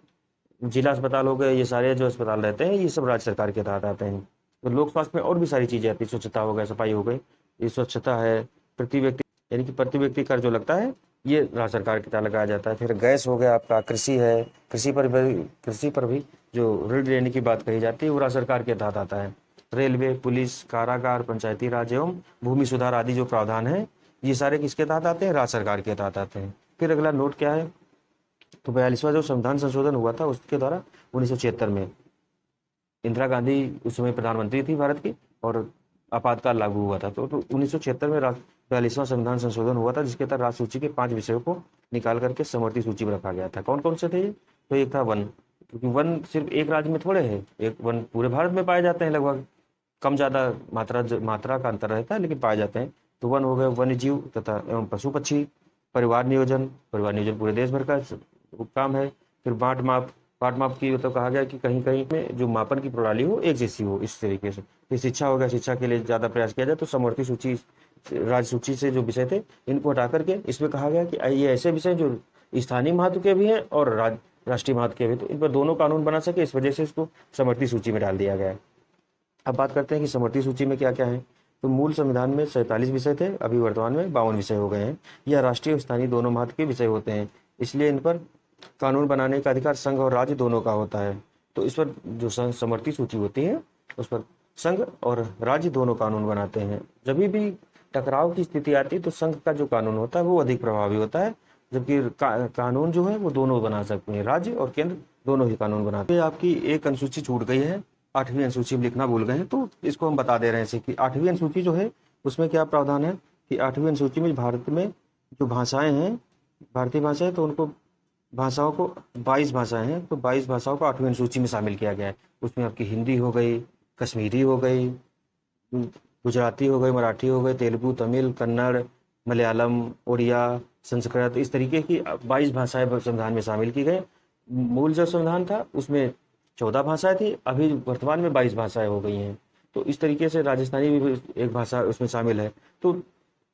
Speaker 1: जिला अस्पताल हो गए, ये सारे जो अस्पताल रहते हैं ये सब राज्य सरकार के तहत आते हैं। तो लोक स्वास्थ्य में और भी सारी चीज़ें आती है। स्वच्छता हो गया, सफाई हो गई, ये स्वच्छता है। प्रति व्यक्ति यानी कि प्रति व्यक्ति कर जो लगता है ये राज्य सरकार के तहत लगाया जाता है। फिर गैस हो गया आपका, कृषि है, कृषि पर भी जो ऋण लेने की बात कही जाती है वो राज्य सरकार के तहत आता है। रेलवे, पुलिस, कारागार, पंचायती राज एवं भूमि सुधार आदि जो प्रावधान है ये सारे किसके तहत आते हैं? राज्य सरकार के तहत आते हैं। फिर अगला नोट क्या है? तो 42वां जो संविधान संशोधन हुआ था उसके द्वारा 1976 में इंदिरा गांधी उस समय प्रधानमंत्री थी भारत की, और आपातकाल लागू हुआ था। तो 1976 में 42वां संविधान संशोधन हुआ था, जिसके तहत राज्य सूची के 5 विषयों को निकाल करके समवर्ती सूची में रखा गया था। कौन कौन से थे ये? तो एक था वन, क्योंकि वन सिर्फ एक राज्य में थोड़े है, एक वन पूरे भारत में पाए जाते हैं। लगभग कम ज़्यादा मात्रा का अंतर रहता है, लेकिन पाए जाते हैं। तो वन हो गए वन्य जीव तथा एवं पशु पक्षी। परिवार नियोजन पूरे देश भर का काम है। फिर बांट माप की तो कहा गया कि कहीं कहीं में जो मापन की प्रणाली हो एक जैसी हो, इस तरीके से। फिर शिक्षा हो गया, शिक्षा के लिए ज़्यादा प्रयास किया जाए। तो समवर्ती सूची, राज्य सूची से जो विषय थे इनको हटा करके इसमें कहा गया कि ये ऐसे विषय जो स्थानीय महत्व के भी हैं और राष्ट्रीय महत्व के भी, तो इन पर दोनों कानून बना सके, इस वजह से इसको समवर्ती सूची में डाल दिया गया है। अब बात करते हैं कि समवर्ती सूची में क्या क्या है। तो मूल संविधान में 47 विषय थे, अभी वर्तमान में 52 विषय हो गए हैं। यह राष्ट्रीय और स्थानीय दोनों महत्व के विषय होते हैं, इसलिए इन पर कानून बनाने का अधिकार संघ और राज्य दोनों का होता है। तो इस पर जो समवर्ती सूची होती है उस पर संघ और राज्य दोनों कानून बनाते हैं। जब भी टकराव की स्थिति आती है तो संघ का जो कानून होता है वो अधिक प्रभावी होता है, जबकि कानून जो है वो दोनों बना सकते हैं, राज्य और केंद्र दोनों ही कानून बनाते हैं। आपकी एक अनुसूची छूट गई है, 8वीं अनुसूची में लिखना भूल गए हैं, तो इसको हम बता दे रहे हैं कि 8वीं अनुसूची जो है उसमें क्या प्रावधान है कि 8वीं अनुसूची में भारत में जो भाषाएं हैं, भारतीय भाषाएं, तो उनको भाषाओं को 22 भाषाएं हैं, तो 22 भाषाओं को 8वीं अनुसूची में शामिल किया गया है। उसमें आपकी हिंदी हो गई, कश्मीरी हो गई, गुजराती हो गई, मराठी हो गई, तेलुगु, तमिल, कन्नड़, मलयालम, उड़िया, संस्कृत, इस तरीके की 22 भाषाएं संविधान में शामिल की गई। मूल जो संविधान था उसमें 14 भाषाएं थी, अभी वर्तमान में 22 भाषाएं हो गई हैं। तो इस तरीके से राजस्थानी भी एक भाषा उसमें शामिल है। तो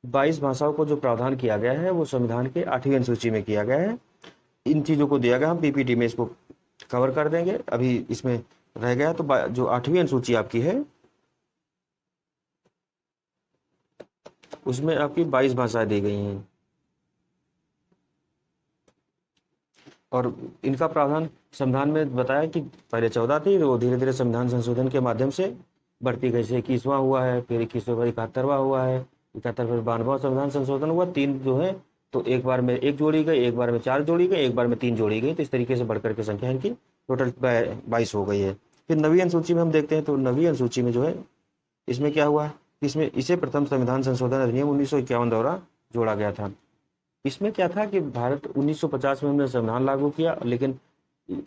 Speaker 1: 22 भाषाओं को जो प्रावधान किया गया है वो संविधान के 8वीं अनुसूची में किया गया है। इन चीज़ों को दिया गया, हम पीपीटी में इसको कवर कर देंगे, अभी इसमें रह गया। तो जो 8वीं अनुसूची आपकी है उसमें आपकी 22 भाषाएं दी गई हैं, और इनका प्रावधान संविधान में बताया कि पहले 14 थी, वो धीरे धीरे संविधान संशोधन के माध्यम से बढ़ती गई। से 21वां हुआ है, फिर 21वें बाद 71वां हुआ है, 71 फिर 92वां संविधान संशोधन हुआ। 3 जो है तो एक बार में 1 जोड़ी गई, एक बार में 4 जोड़ी गई, एक बार में 3 जोड़ी गई। तो इस तरीके से बढ़कर के संख्या इनकी टोटल 22 हो गई है। फिर 9वीं अनुसूची में हम देखते हैं, तो 9वीं अनुसूची में जो है इसमें क्या हुआ, इसमें इसे प्रथम संविधान संशोधन अधिनियम 1951 द्वारा जोड़ा गया था। इसमें क्या था कि भारत 1950 में हमने संविधान लागू किया, लेकिन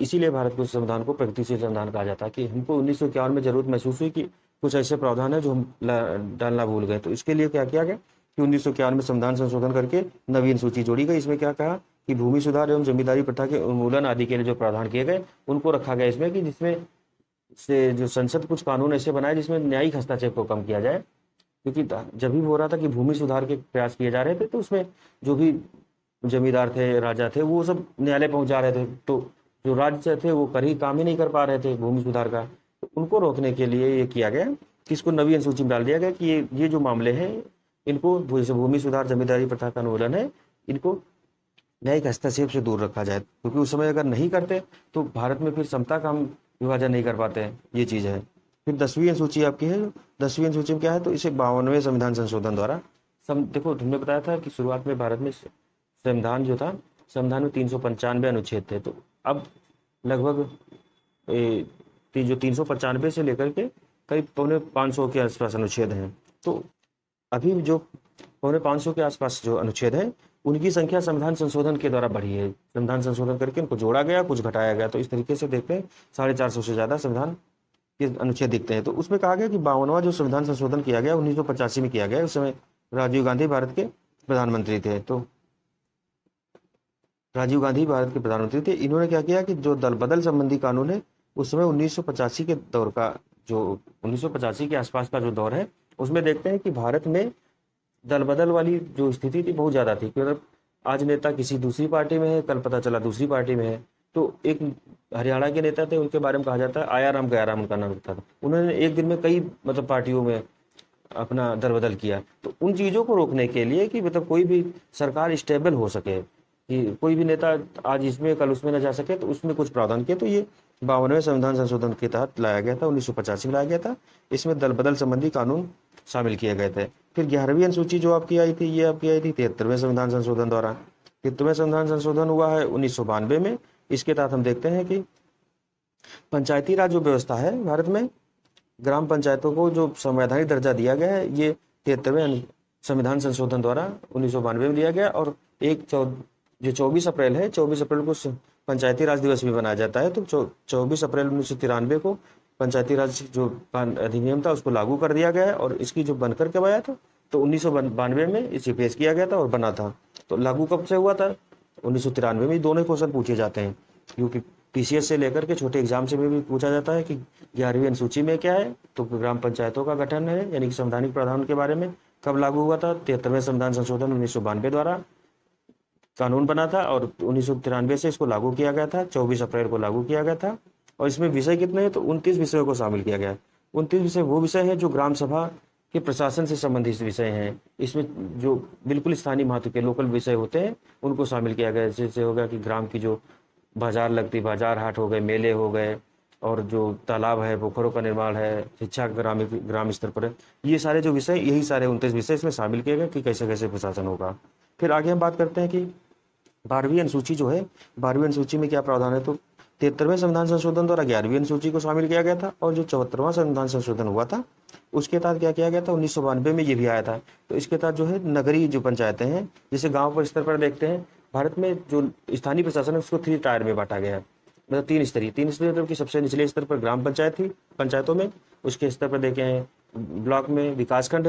Speaker 1: इसीलिए भारत को संविधान को प्रगतिशील संविधान कहा जाता है कि हमको 1951 में जरूरत महसूस हुई कि कुछ ऐसे प्रावधान है जो हम डालना भूल गए। तो इसके लिए क्या किया गया कि 1951 में संविधान संशोधन करके 9वीं अनुसूची जोड़ी गई। इसमें क्या कहा कि भूमि सुधार एवं जमींदारी प्रथा के उन्मूलन आदि के लिए जो प्रावधान किए गए उनको रखा गया इसमें, कि जिसमें से जो संसद कुछ कानून ऐसे बनाए जिसमें न्यायिक हस्तक्षेप को कम किया जाए। क्योंकि जब भी हो रहा था कि भूमि सुधार के प्रयास किए जा रहे थे, तो उसमें जो भी जमींदार थे, राजा थे, वो सब न्यायालय पहुंचा रहे थे, तो जो राज्य थे वो काम ही नहीं कर पा रहे थे भूमि सुधार का। तो उनको रोकने के लिए ये किया गया कि इसको 9वीं अनुसूची में डाल दिया गया कि ये जो मामले हैं इनको, जैसे भूमि सुधार, जमींदारी प्रथा का उन्मूलन है, इनको न्यायिक हस्तक्षेप से दूर रखा जाए। क्योंकि उस समय अगर नहीं करते तो भारत में फिर समता का हम विभाजन नहीं कर पाते हैं, ये चीज़ है। फिर 10वीं अनुसूची आपकी है, 10वीं अनुसूची में क्या है, तो इसे 52वें संविधान संशोधन द्वारा देखो तुमने बताया था कि शुरुआत में भारत में संविधान जो था, संविधान में 395 अनुच्छेद थे, तो अब लगभग जो 395 से लेकर के करीब 500 के आसपास अनुच्छेद हैं। तो अभी जो 500 के आसपास जो अनुच्छेद हैं उनकी संख्या संविधान संशोधन के द्वारा बढ़ी है। संविधान संशोधन करके उनको जोड़ा गया, कुछ घटाया गया। तो इस तरीके से देखते हैं 450 से ज़्यादा संविधान के अनुच्छेद दिखते हैं। तो उसमें कहा गया कि 52वां जो संविधान संशोधन किया गया 1985 में किया गया। उस समय राजीव गांधी भारत के प्रधानमंत्री थे। तो राजीव गांधी भारत के प्रधानमंत्री थे। इन्होंने क्या किया कि जो दल बदल संबंधी कानून है उस समय 1985 के दौर का, जो 1985 के आसपास का जो दौर है उसमें देखते हैं कि भारत में दल बदल वाली जो स्थिति थी बहुत ज़्यादा थी। क्योंकि आज नेता किसी दूसरी पार्टी में है, कल पता चला दूसरी पार्टी में है। तो एक हरियाणा के नेता थे, उनके बारे में कहा जाता है आयाराम गयाराम उनका नाम था। उन्होंने एक दिन में कई पार्टियों में अपना दल बदल किया। तो उन चीज़ों को रोकने के लिए कि कोई भी सरकार स्टेबल हो सके, कि कोई भी नेता आज इसमें कल उसमें न जा सके, तो उसमें कुछ प्रावधान किए। तो ये 52वें संविधान संशोधन के तहत लाया गया था, 1985 में लाया गया था। इसमें दल बदल संबंधी कानून शामिल किए गए थे। फिर 11वीं अनुसूची जो आपकी आई थी, ये आपकी आई थी 73वें संविधान संशोधन द्वारा। 73वें संविधान संशोधन हुआ है 1992 में। इसके तहत हम देखते हैं कि पंचायती राज जो व्यवस्था है भारत में, ग्राम पंचायतों को जो संवैधानिक दर्जा दिया गया है, ये 73वें संविधान संशोधन द्वारा 1992 में दिया गया। और जो 24 अप्रैल है, 24 अप्रैल को पंचायती राज दिवस भी मनाया जाता है। तो 24 अप्रैल 1993 को पंचायती राज जो अधिनियम था उसको लागू कर दिया गया है। और इसकी जो बनकर के आया था तो 1992 में इसे पेश किया गया था और बना था। तो लागू कब से हुआ था? 1993 में। दोनों क्वेश्चन पूछे जाते हैं, क्योंकि पीसीएस से लेकर के छोटे एग्जाम से भी पूछा जाता है कि 11वीं अनुसूची में क्या है, तो ग्राम पंचायतों का गठन है, यानी कि संवैधानिक प्रावधान के बारे में कब लागू हुआ था। 73वें संविधान संशोधन 1992 द्वारा कानून बना था और 1993 से इसको लागू किया गया था। 24 अप्रैल को लागू किया गया था। और इसमें विषय कितने हैं? तो 29 विषयों को शामिल किया गया है। 29 विषय वो विषय हैं जो ग्राम सभा के प्रशासन से संबंधित विषय हैं। इसमें जो बिल्कुल स्थानीय महत्व के लोकल विषय होते हैं उनको शामिल किया गया है। जैसे हो गया कि ग्राम की जो बाजार लगती, बाजार हाट हो गए, मेले हो गए, और जो तालाब है, पोखरों का निर्माण है, शिक्षा ग्राम स्तर पर है। ये सारे जो विषय, यही सारे 29 विषय इसमें शामिल किए गए कि कैसे कैसे प्रशासन होगा। फिर आगे हम बात करते हैं कि 12वीं अनुसूची जो है, 12वीं अनुसूची में क्या प्रावधान है। तो 73वें संविधान संशोधन द्वारा 11वीं अनुसूची को शामिल किया गया था, और जो 74वां संविधान संशोधन हुआ था उसके तहत क्या किया गया था, 1992 में ये भी आया था। तो इसके तहत जो है नगरीय जो पंचायतें हैं, जैसे गांव पर स्तर पर देखते हैं, भारत में जो स्थानीय प्रशासन है उसको 3 टायर में बांटा गया है, मतलब 3 स्तरीय मतलब कि सबसे निचले स्तर पर ग्राम पंचायत थी, पंचायतों में। उसके स्तर पर देखे हैं ब्लॉक में विकासखंड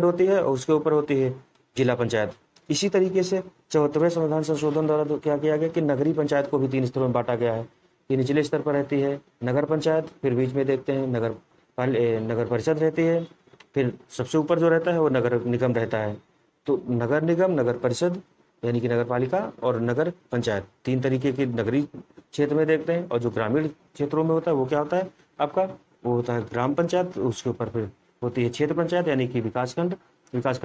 Speaker 1: होती है, और उसके ऊपर होती है जिला पंचायत। इसी तरीके से 74वें संविधान संशोधन द्वारा तो क्या किया गया कि नगरीय पंचायत को भी 3 स्तरों में बांटा गया है, कि निचले स्तर पर रहती है नगर पंचायत, फिर बीच में देखते हैं नगर परिषद रहती है, फिर सबसे ऊपर जो रहता है वो नगर निगम रहता है। तो नगर निगम, नगर परिषद यानी कि नगर पालिका, और नगर पंचायत, 3 तरीके के नगरीय क्षेत्र में देखते हैं। और जो ग्रामीण क्षेत्रों में होता है वो क्या होता है आपका, वो होता है ग्राम पंचायत, उसके ऊपर फिर होती है क्षेत्र पंचायत यानी कि विकासखंड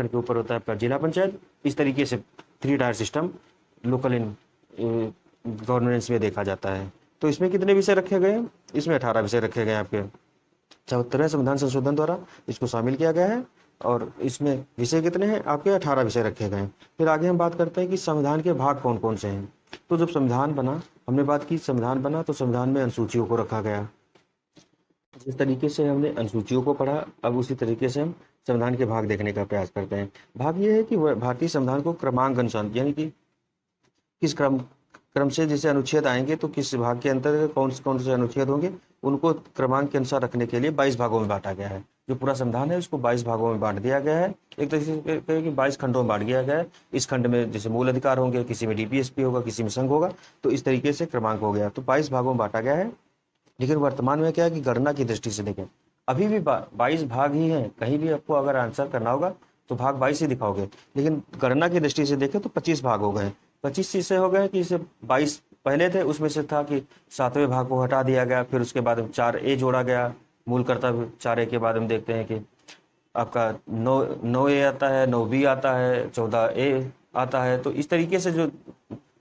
Speaker 1: के ऊपर होता है आपका जिला पंचायत। इस तरीके से 3 tier system local in governance में देखा जाता है। तो इसमें कितने विषय रखे गए हैं, इसमें 18 विषय रखे गए हैं आपके 74वें संविधान संशोधन द्वारा इसको शामिल किया गया है, और इसमें विषय कितने हैं आपके, 18 विषय रखे गए हैं। फिर आगे हम बात करते हैं कि संविधान के भाग कौन कौन से हैं। तो जब संविधान बना, हमने बात की संविधान बना तो संविधान में अनुसूचियों को रखा गया। जिस तरीके से हमने अनुसूचियों को पढ़ा, अब उसी तरीके से हम संविधान के भाग देखने का प्रयास करते हैं। भाग ये है कि भारतीय संविधान को क्रमांक अनुसार, यानी कि किस क्रम से जैसे अनुच्छेद आएंगे तो किस भाग के अंतर्गत कौन से अनुच्छेद होंगे, उनको क्रमांक के अनुसार रखने के लिए 22 भागों में बांटा गया है। जो पूरा संविधान है उसको 22 भागों में बांट दिया गया है। एक तरीके से कि 22 खंडों में बांट दिया गया है। इस खंड में जैसे मूल अधिकार होंगे, किसी में डीपीएसपी होगा, किसी में संघ होगा, तो इस तरीके से क्रमांक हो गया। तो 22 भागों में बांटा गया है। लेकिन वर्तमान में क्या है कि गणना की दृष्टि से देखें, अभी भी 22 भाग ही हैं। कहीं भी आपको अगर आंसर करना होगा तो भाग 22 ही दिखाओगे, लेकिन गणना की दृष्टि से देखें तो 25 भाग हो गए। 25 इससे हो गए कि इसे 22 पहले थे, उसमें से था कि 7वें भाग को हटा दिया गया, फिर उसके बाद 4A जोड़ा गया मूल कर्तव्य। 4A के बाद हम देखते हैं कि आपका 9A आता है, 9B आता है, 14A आता है। तो इस तरीके से जो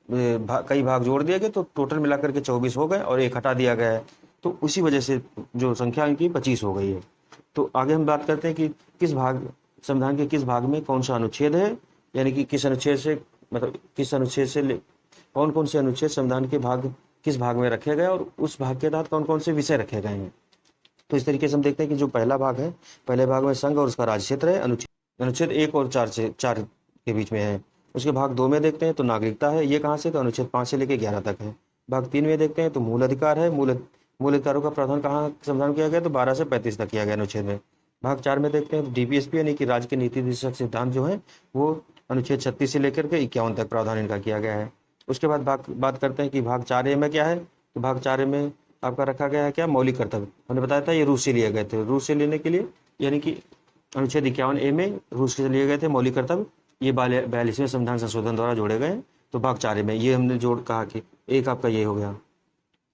Speaker 1: कई भाग जोड़ दिए गए तो टोटल मिलाकर के 24 हो गए, और 1 हटा दिया गया है। तो उसी वजह से जो संख्या इनकी 25 हो गई है। तो आगे हम बात करते हैं कि संविधान के किस भाग में कौन सा अनुच्छेद है, यानी कि किस अनुच्छेद से, मतलब किस अनुच्छेद से कौन कौन से अनुच्छेद संविधान के भाग किस भाग में रखे गए, और उस भाग के तहत कौन कौन से विषय रखे गए हैं। तो इस तरीके से हम देखते हैं कि जो पहला भाग है, पहले भाग में संघ और उसका राज्य क्षेत्र है, अनुच्छेद 1 और 4 के बीच में है। उसके भाग 2 में देखते हैं तो नागरिकता है, ये कहाँ से, तो अनुच्छेद 5 से लेकर 11 तक है। भाग 3 में देखते हैं तो मूल अधिकार है, मूल अधिकारों का प्रावधान कहाँ संविधान किया गया, तो 12 से 35 तक किया गया अनुच्छेद में। भाग 4 में देखते हैं तो डीपीएसपी यानी कि राज्य के नीति दिशा सिद्धांत जो है वो अनुच्छेद 36 से लेकर के 51 तक प्रावधान इनका किया गया है। उसके बाद बात करते हैं कि भाग 4A में क्या है, तो भाग 4A में आपका रखा गया है क्या, मौलिक कर्तव्य। हमने बताया था ये रूस से लिए गए थे, रूस से लेने के लिए, यानी कि अनुच्छेद 51A में रूस से लिए गए थे मौलिक कर्तव्य। ये 42वें संविधान संशोधन द्वारा जोड़े गए। तो भाग 4A में ये हमने कहा कि एक आपका ये हो गया।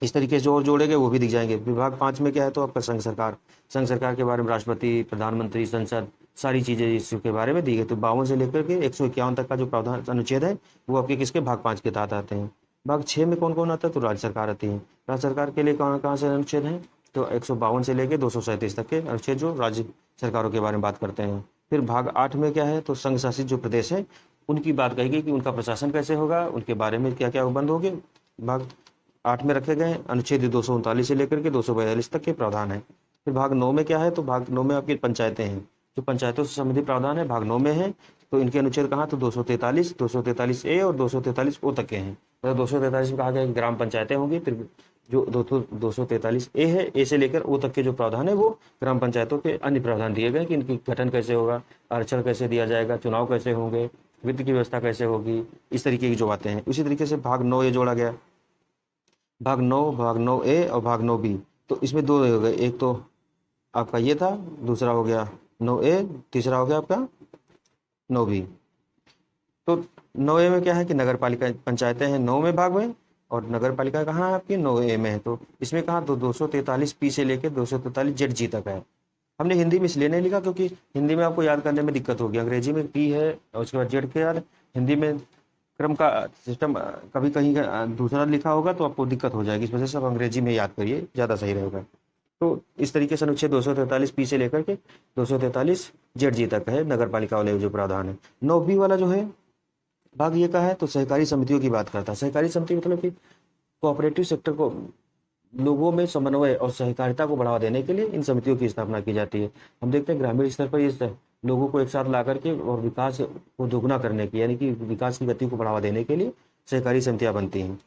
Speaker 1: इस तरीके से और जोड़े गए वो भी दिख जाएंगे। विभाग 5 में क्या है, तो आपका संघ सरकार के बारे में राष्ट्रपति, प्रधानमंत्री, संसद, सारी चीजें इसके बारे में दी गई। तो 52 से लेकर के 151 तक का जो प्रावधान अनुच्छेद है वो आपके किसके, भाग 5 के तहत आते हैं। भाग 6 में कौन कौन आता है, तो राज्य सरकार आती है। राज्य सरकार के लिए कहाँ से अनुच्छेद है, तो 152 से लेकर 237 तक के अनुच्छेद जो राज्य सरकारों के बारे में बात करते हैं। फिर भाग 8 में क्या है, तो संघ शासित जो प्रदेश है उनकी बात कही गई कि उनका प्रशासन कैसे होगा, उनके बारे में क्या क्या बंद होंगे। भाग 8 में रखे गए अनुच्छेद 239 से लेकर के 242 तक के प्रावधान है। फिर भाग 9 में क्या है, तो भाग 9 में आपकी पंचायतें हैं, जो पंचायतों से संबंधित प्रावधान है भाग 9 में है। तो इनके अनुच्छेद कहाँ, तो 243A और 243O तक के हैं। मतलब 243 में कहा गया ग्राम पंचायतें होंगी। फिर जो 243A है, A से लेकर O तक के जो प्रावधान है वो ग्राम पंचायतों के अन्य प्रावधान दिए गए कि इनकी गठन कैसे होगा, आरक्षण कैसे दिया जाएगा, चुनाव कैसे होंगे, वित्त की व्यवस्था कैसे होगी, इस तरीके की जो बातें हैं। उसी तरीके से भाग 9 ये जोड़ा गया, भाग 9A और भाग 9B। तो इसमें 2 हो गए, एक तो आपका ये था, दूसरा हो गया 9A, तीसरा हो गया आपका 9B। तो 9A में क्या है कि नगर पालिका पंचायतें हैं 9वें भाग में, और नगर पालिका कहाँ है आपकी 9A में है। तो इसमें कहाँ, तो 243P से लेकर 243ZG तक है। हमने हिंदी में इसलिए नहीं लिखा क्योंकि हिंदी में आपको याद करने में दिक्कत होगी। अंग्रेजी में पी है और उसके बाद जेड के बाद हिंदी में क्रम का सिस्टम कभी कहीं दूसरा लिखा होगा तो आपको दिक्कत हो जाएगी। इस वजह से आप अंग्रेजी में याद करिए, ज़्यादा सही रहेगा। तो इस तरीके से अनुच्छेद 243 पी से लेकर के 243 जेड जी तक है नगर पालिका वाले जो प्रावधान है। 9 बी वाला जो है भाग ये का है तो सहकारी समितियों की बात करता है। सहकारी समिति मतलब कि कोऑपरेटिव सेक्टर को लोगों में समन्वय और सहकारिता को बढ़ावा देने के लिए इन समितियों की स्थापना की जाती है। हम देखते हैं ग्रामीण स्तर पर ये लोगों को एक साथ ला करके और विकास को दोगुना करने की, यानी कि विकास की गति को बढ़ावा देने के लिए सहकारी समितियां बनती हैं।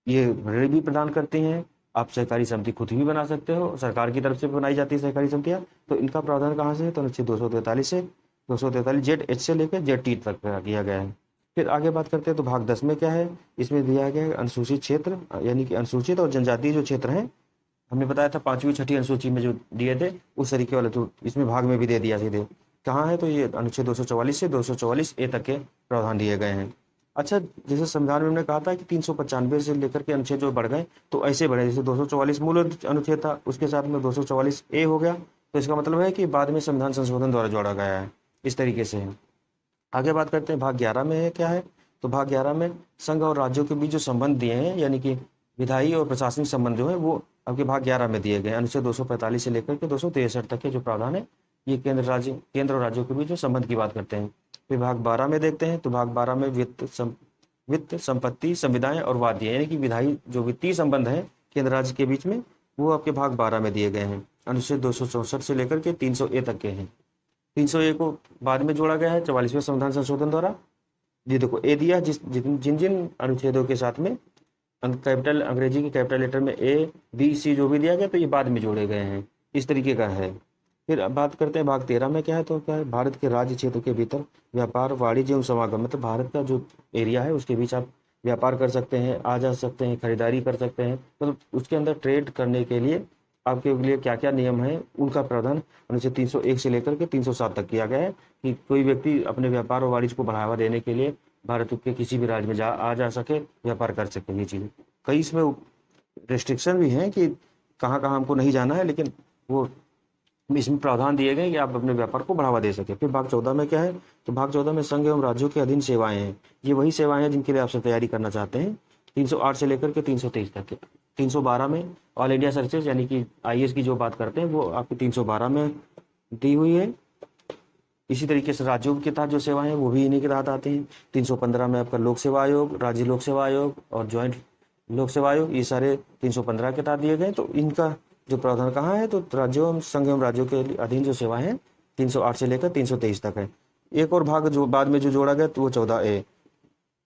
Speaker 1: ये ऋण भी प्रदान करती हैं। आप सहकारी समिति खुद भी बना सकते हो, सरकार की तरफ से बनाई जाती है सहकारी समितियां। तो इनका प्रावधान कहाँ से है? तो अनुच्छेद 243 से 243 जेड एच से लेकर जेड टी तक किया गया है। फिर आगे बात करते हैं तो भाग 10 में क्या है, इसमें दिया गया है अनुसूचित क्षेत्र, यानी कि अनुसूचित और जनजातीय जो क्षेत्र हैं, हमने बताया था 5वीं 6ठी अनुसूची में जो दिए थे उस तरीके वाले, तो इसमें भाग में भी दे दिया सीधे। कहाँ है? तो ये अनुच्छेद 244 से 244 ए तक के प्रावधान दिए गए हैं। अच्छा, जैसे संविधान में हमने कहा था कि 395 से लेकर के अनुच्छेद जो बढ़ गए तो ऐसे बढ़े, जैसे 244 मूल अनुच्छेद था उसके साथ में 244 ए हो गया, तो इसका मतलब है कि बाद में संविधान संशोधन द्वारा जोड़ा गया है। इस तरीके से है। आगे बात करते हैं भाग 11 में है क्या है, तो भाग 11 में संघ और राज्यों के बीच जो संबंध दिए हैं, यानी कि विधायी और प्रशासनिक संबंध जो है वो आपके भाग 11 में दिए गए। अनुच्छेद 245 से लेकर के 263 तक के जो प्रावधान है ये केंद्र और राज्यों के बीच जो संबंध की बात करते हैं। फिर भाग 12 में देखते हैं तो भाग 12 में वित्त संपत्ति संविदाएं और वाद्य, यानी कि विधायी जो वित्तीय संबंध है केंद्र राज्य के बीच में वो आपके भाग 12 में दिए गए हैं। अनुच्छेद 264 से लेकर के 300 ए तक के हैं। 300 ए को बाद में जोड़ा गया है 44वें संविधान संशोधन द्वारा। ये देखो ए दिया जिन जिन अनुच्छेदों के साथ में कैपिटल अंग्रेजी के कैपिटल लेटर में ए बी सी जो भी दिया गया तो ये बाद में जोड़े गए हैं। इस तरीके का है। फिर अब बात करते हैं भाग 13 में क्या है, तो क्या है, भारत के राज्य क्षेत्र के भीतर व्यापार वाणिज्य एवं समागम, मतलब भारत का जो एरिया है उसके बीच आप व्यापार कर सकते हैं, आ जा सकते हैं, खरीदारी कर सकते हैं, मतलब उसके अंदर ट्रेड करने के लिए आपके लिए क्या क्या नियम है उनका प्रावधान अनुच्छेद 301 से लेकर के 307 तक किया गया है कि कोई व्यक्ति अपने व्यापार और वाणिज्य को बढ़ावा देने के लिए भारत के किसी भी राज्य में आ जा सके, व्यापार कर सके। ये चीज़ें कई इसमें रेस्ट्रिक्शन भी हैं कि कहाँ कहाँ हमको नहीं जाना है, लेकिन वो इसमें प्रावधान दिए गए कि आप अपने व्यापार को बढ़ावा दे सके। फिर भाग 14 में क्या है, तो भाग 14 में संघ एवं राज्यों के अधीन सेवाएं हैं। ये वही सेवाएं हैं जिनके लिए आपसे तैयारी करना चाहते हैं। 308 से लेकर के 323 तक के। 312 में ऑल इंडिया सर्विसेज यानी कि IAS की जो बात करते हैं वो आपकी 312 में दी हुई है। इसी तरीके से राज्यों के तहत जो सेवाएं हैं वो भी इन्हीं के तहत आती हैं। 315 में आपका लोक सेवा आयोग, राज्य लोक सेवा आयोग और ज्वाइंट लोक सेवा आयोग, ये सारे 315 के तहत दिए गए। तो इनका जो प्रावधान कहाँ है, तो राज्यों एवं संघ एवं राज्यों के अधीन जो सेवाएं हैं 308 से लेकर 323 तक है। एक और भाग जो बाद में जो जोड़ा गया तो वो 14A।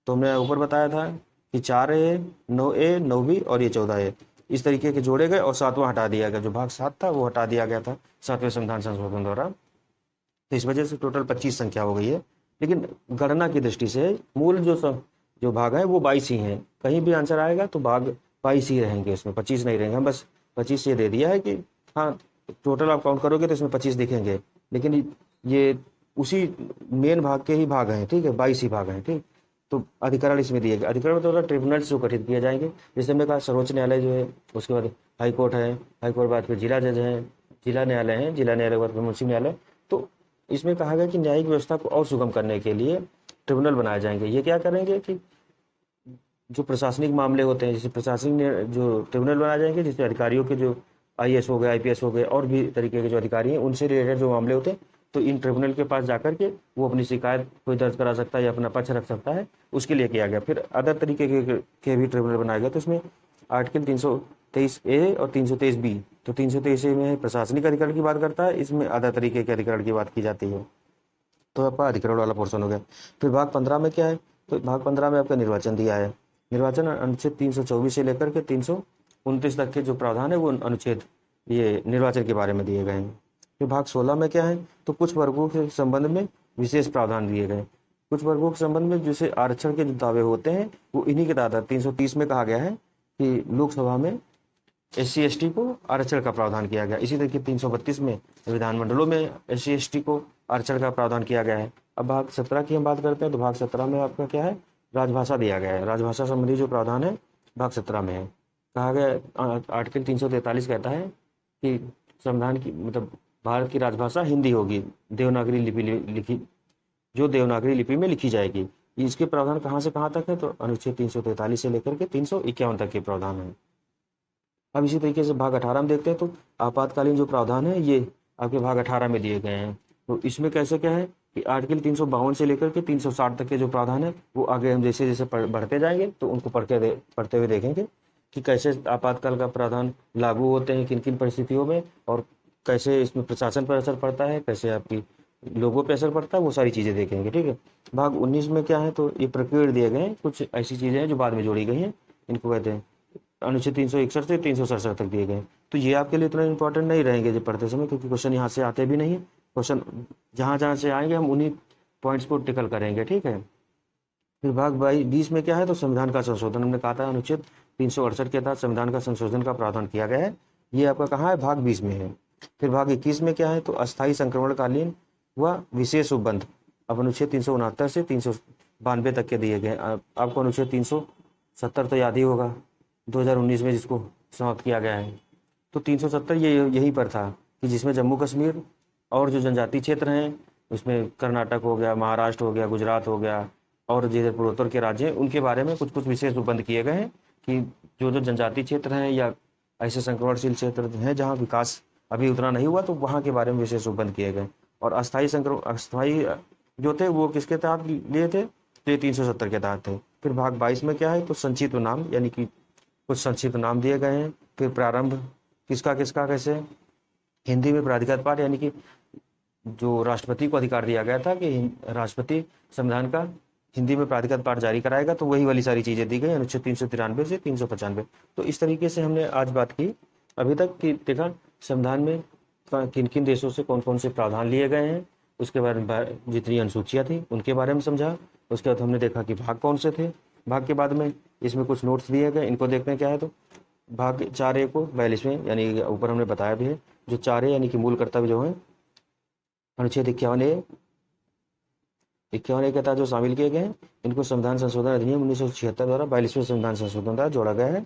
Speaker 1: तो हमने ऊपर बताया था कि 4A, 9A, 9B और ये 14A इस तरीके के जोड़े गए और 7वां हटा दिया गया। जो भाग 7 था वो हटा दिया गया था 7वें संविधान संशोधन द्वारा। तो इस वजह से टोटल 25 संख्या हो गई है। लेकिन गणना की दृष्टि से मूल जो भाग है वो 22 ही हैं। कहीं भी आंसर आएगा तो भाग 22 ही रहेंगे, इसमें 25 नहीं रहेंगे। हम बस 25 ये दे दिया है कि हाँ टोटल आप काउंट करोगे तो इसमें 25 दिखेंगे, लेकिन ये उसी मेन भाग के ही भाग हैं, ठीक है, 22 ही भाग हैं, ठीक। तो अधिकरण इसमें दिए गए। अधिकरण तो ट्रिब्यूनल्स जो गठित किए जाएंगे, जैसे हमने कहा सर्वोच्च न्यायालय जो है, उसके बाद हाई कोर्ट है, हाई कोर्ट बाद फिर जिला जज हैं, जिला न्यायालय हैं, जिला न्यायालय के बाद फिर मुंशी न्यायालय। तो इसमें कहा गया कि न्यायिक व्यवस्था को और सुगम करने के लिए ट्रिब्यूनल बनाए जाएंगे। ये क्या करेंगे कि जो प्रशासनिक मामले होते हैं, जैसे प्रशासनिक जो ट्रिब्यूनल बनाए जाएंगे जिसमें अधिकारियों के जो IAS हो गए, IPS हो गए और भी तरीके के जो अधिकारी हैं उनसे रिलेटेड जो मामले होते हैं, तो इन ट्रिब्यूनल के पास जाकर के वो अपनी शिकायत कोई दर्ज करा सकता है या अपना पक्ष रख सकता है, उसके लिए किया गया। फिर अदर तरीके के भी ट्रिब्यूनल बनाया गया। तो इसमें आर्टिकल 323A और 323B। तो 323A में प्रशासनिक अधिकरण की बात करता है, इसमें अदर तरीके के अधिकरण की बात की जाती है। तो आपका अधिकरण वाला पोर्शन हो गया। फिर भाग 15 में क्या है, तो भाग 15 में आपका निर्वाचन दिया है। निर्वाचन अनुच्छेद 324 से लेकर के 329 तक के जो प्रावधान है वो अनुच्छेद ये निर्वाचन के बारे में दिए गए हैं। फिर भाग 16 में क्या है, तो कुछ वर्गों के संबंध में विशेष प्रावधान दिए गए। कुछ वर्गों के संबंध में जैसे आरक्षण के जो दावे होते हैं वो इन्हीं के तहत 330 में कहा गया है कि लोकसभा में SC ST को आरक्षण का प्रावधान किया गया। इसी तरीके 332 में विधानमंडलों में SC ST को आरक्षण का प्रावधान किया गया है। अब भाग 17 की हम बात करते हैं, तो भाग 17 में आपका क्या है, राजभाषा दिया गया है। राजभाषा संबंधी जो प्रावधान है भाग 17 में है। कहा गया आर्टिकल 343 कहता है कि संविधान की मतलब भारत की राजभाषा हिंदी होगी, देवनागरी लिपि लिखी, जो देवनागरी लिपि में लिखी जाएगी। इसके प्रावधान कहाँ से कहाँ तक है, तो अनुच्छेद 343 से लेकर के 351 तक के प्रावधान है। अब इसी तरीके से भाग 18 में देखते हैं, तो आपातकालीन जो प्रावधान है ये आपके भाग 18 में दिए गए हैं। तो इसमें कैसे क्या है कि आर्टिकल 352 से लेकर के 360 तक के जो प्रावधान है वो आगे हम जैसे जैसे बढ़ते जाएंगे तो उनको पढ़ते हुए देखेंगे कि कैसे आपातकाल का प्रावधान लागू होते हैं, किन किन परिस्थितियों में, और कैसे इसमें प्रशासन पर असर पड़ता है, कैसे आपकी लोगों पर असर पड़ता है, वो सारी चीज़ें देखेंगे। ठीक है। भाग 19 में क्या है, तो ये प्रक्रिया दिए गए हैं, कुछ ऐसी चीज़ें हैं जो बाद में जोड़ी गई हैं, इनको कहते हैं अनुच्छेद 361 से 367 तक दिए गए। तो ये आपके लिए इतना इंपॉर्टेंट नहीं रहेंगे जब पढ़ते समय, क्योंकि क्वेश्चन यहाँ से आते भी नहीं है। क्वेश्चन जहाँ जहाँ से आएंगे हम उन्हीं पॉइंट्स को टिकल करेंगे। ठीक है। फिर भाग 20 में क्या है, तो संविधान का संशोधन, हमने कहा था अनुच्छेद 368 के तहत संविधान का संशोधन का प्रावधान किया गया है, ये आपका कहाँ है, भाग 20 में है। फिर भाग 21 में क्या है, तो अस्थायी संक्रमणकालीन व विशेष उपबंध, अब अनुच्छेद 369 से 392 तक के दिए गए। आपको अनुच्छेद 370 तो याद ही होगा, 2019 में जिसको समाप्त किया गया है। तो 370 ये यहीं पर था कि जिसमें जम्मू कश्मीर और जो जनजातीय क्षेत्र हैं उसमें कर्नाटक हो गया, महाराष्ट्र हो गया, गुजरात हो गया, और जो पूर्वोत्तर के राज्य हैं उनके बारे में कुछ कुछ विशेष उपबंध किए गए हैं कि जो जो जनजातीय क्षेत्र हैं या ऐसे संक्रमणशील क्षेत्र हैं जहाँ विकास अभी उतना नहीं हुआ, तो वहाँ के बारे में विशेष उपबंध किए गए। और अस्थायी जो थे वो किसके तहत लिए थे, तो ये 370 के तहत थे। फिर भाग 22 में क्या है, तो संक्षिप्त नाम, यानी कि कुछ संक्षिप्त नाम दिए गए हैं। फिर प्रारंभ किसका किसका कैसे, हिंदी में प्राधिकृत पाठ, यानी कि जो राष्ट्रपति को अधिकार दिया गया था कि राष्ट्रपति संविधान का हिंदी में प्राधिकृत पाठ जारी कराएगा, तो वही वाली सारी चीज़ें दी गई अनुच्छेद 393 से 395। तो इस तरीके से हमने आज बात की अभी तक कि देखा संविधान में किन किन देशों से कौन कौन से प्रावधान लिए गए हैं, उसके बारे में जितनी अनुसूचियाँ थी उनके बारे में समझा। उसके बाद हमने देखा कि भाग कौन से थे। भाग के बाद में इसमें कुछ नोट्स दिए गए, इनको देखते हैं क्या है। तो भाग 4A को 42वें, यानी ऊपर हमने बताया भी है, जो 4A यानी कि मूल कर्तव्य जो है अनुच्छेद 51A के तहत जो शामिल किए गए हैं, इनको संविधान संशोधन अधिनियम 1976 द्वारा 42वें संविधान संशोधन द्वारा जोड़ा गया है।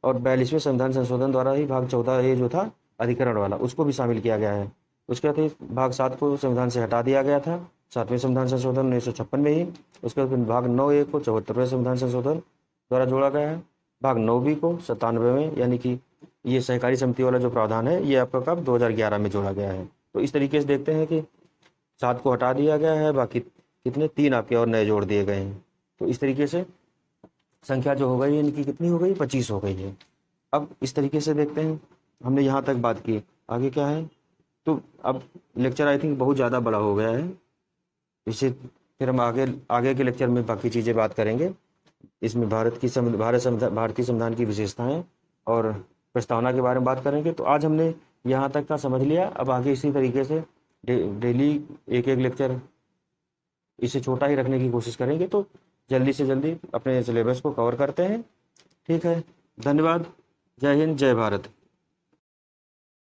Speaker 1: और 42वें संविधान संशोधन द्वारा ही भाग 14A जो था अधिकरण वाला, उसको भी शामिल किया गया है। उसके बाद भाग 7 को संविधान से हटा दिया गया था 7वें संविधान संशोधन 1956 में ही। उसके बाद भाग 9A को 74वें संविधान संशोधन द्वारा जोड़ा गया है। भाग 9B को 97वें, यानी कि ये सहकारी समिति वाला जो प्रावधान है ये आपका कब 2011 में जोड़ा गया है। तो इस तरीके से देखते हैं कि 7 को हटा दिया गया है, बाकी कितने 3 आपके और नए जोड़ दिए गए हैं। तो इस तरीके से संख्या जो हो गई इनकी कितनी हो गई, 25 हो गई है। अब इस तरीके से देखते हैं, हमने यहाँ तक बात की, आगे क्या है। तो अब लेक्चर आई थिंक बहुत ज़्यादा बड़ा हो गया है, इसे फिर हम आगे के लेक्चर में बाकी चीज़ें बात करेंगे। इसमें भारतीय संविधान की विशेषताएं और प्रस्तावना के बारे में बात करेंगे। तो आज हमने यहाँ तक का समझ लिया, अब आगे इसी तरीके से डेली एक एक लेक्चर इसे छोटा ही रखने की कोशिश करेंगे, तो जल्दी से जल्दी अपने सिलेबस को कवर करते हैं। ठीक है, धन्यवाद। जय हिंद, जय भारत।